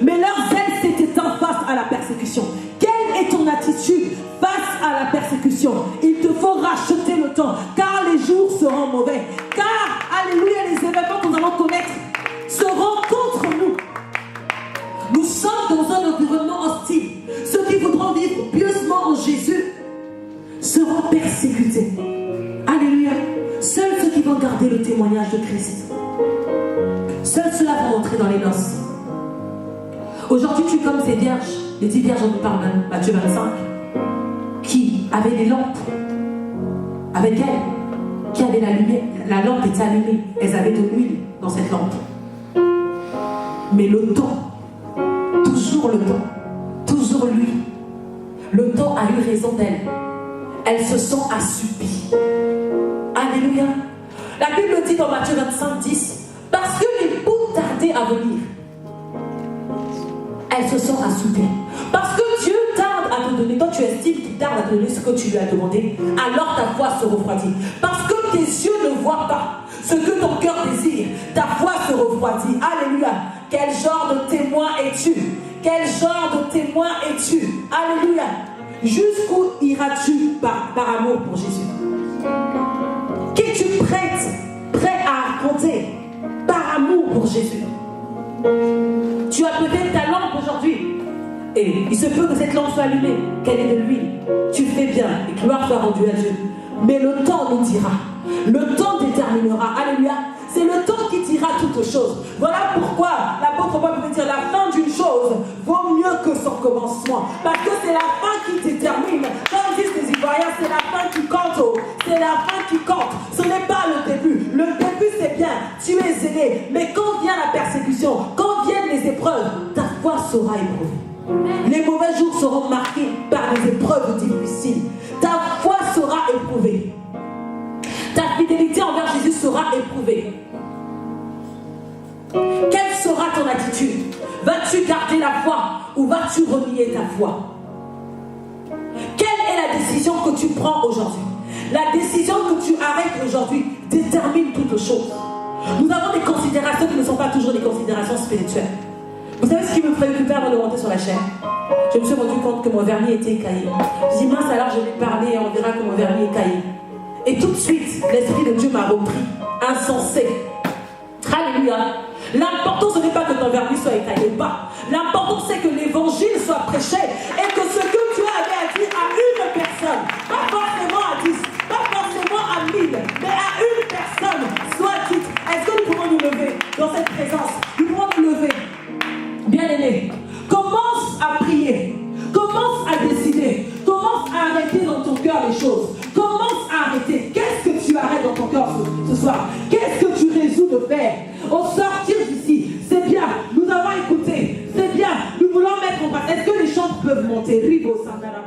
Mais leur zèle s'est éteint face à la persécution. Quelle est ton attitude face à la persécution? Il te faut racheter le temps, car les jours seront mauvais. Car, alléluia, les événements que nous allons connaître seront contre nous. Nous sommes dans un environnement hostile. Ceux qui voudront vivre pieusement en Jésus seront persécutés. Alléluia. Seuls ceux qui vont garder le témoignage de Christ, seuls ceux-là vont entrer dans les noces. Aujourd'hui, tu es comme ces vierges, les 10 vierges dont nous parle Matthieu 25, qui avaient des lampes avec elles, qui avaient la lumière. La lampe était allumée, elles avaient de l'huile dans cette lampe. Mais le temps, toujours le temps, toujours lui, le temps a eu raison d'elle. Elles se sont assoupies. Alléluia. La Bible dit dans Matthieu 25, 10, parce que l'époux tardait à venir, elles se sont assoupies. Parce que Dieu tarde à te donner, toi tu estimes qu'il tarde à te donner ce que tu lui as demandé, alors ta foi se refroidit. Parce que tes yeux ne voient pas ce que ton cœur désire, ta foi se refroidit. Alléluia. Quel genre de témoin es-tu? Quel genre de témoin es-tu? Alléluia. Jusqu'où iras-tu par amour pour Jésus? Qu'es-tu prêt à affronter par amour pour Jésus? Tu as peut-être ta lampe aujourd'hui, et il se peut que cette lampe soit allumée, qu'elle ait de l'huile. Tu fais bien, et gloire soit rendue à Dieu. Mais le temps nous dira, le temps déterminera. Alléluia. C'est le temps qui dira. accomplira toutes choses. Voilà pourquoi l'apôtre Paul peut dire la fin d'une chose vaut mieux que son commencement. Parce que c'est la fin qui détermine. Comme disent les Ivoiriens, c'est la fin qui compte. C'est la fin qui compte. Ce n'est pas le début. Le début c'est bien, tu es aidé. Mais quand vient la persécution, quand viennent les épreuves, ta foi sera éprouvée. Les mauvais jours seront marqués par des épreuves difficiles. Ta foi sera éprouvée. Ta fidélité envers Jésus sera éprouvée. Quelle sera ton attitude? Vas-tu garder la foi ou vas-tu renier ta foi? Quelle est la décision que tu prends aujourd'hui? La décision que tu arrêtes aujourd'hui détermine toutes choses. Nous avons des considérations qui ne sont pas toujours des considérations spirituelles. Vous savez ce qui me préoccupait avant de monter sur la chaîne? Je me suis rendu compte que mon vernis était écaillé. Je dis mince, alors je vais parler et on verra que mon vernis est écaillé. Et tout de suite, l'Esprit de Dieu m'a repris. Insensé. Alléluia. L'important, ce n'est pas que ton vernis soit écaillé ou pas. L'important, c'est que l'évangile soit prêché et que ce que tu avais à dire à une personne, pas forcément à 10, pas forcément à 1000, mais à une personne, soit dit. Est-ce que nous pouvons nous lever dans cette présence? Nous pouvons nous lever. Bien-aimé, commence à prier. Commence à décider. Commence à arrêter dans ton cœur les choses. Commence à arrêter. Qu'est-ce que tu arrêtes dans ton cœur ce soir? Qu'est-ce que tu résous de faire? Au sortir d'ici, c'est bien. Nous avons écouté. C'est bien. Nous voulons mettre en place. Est-ce que les chants peuvent monter? Ribo Sandara.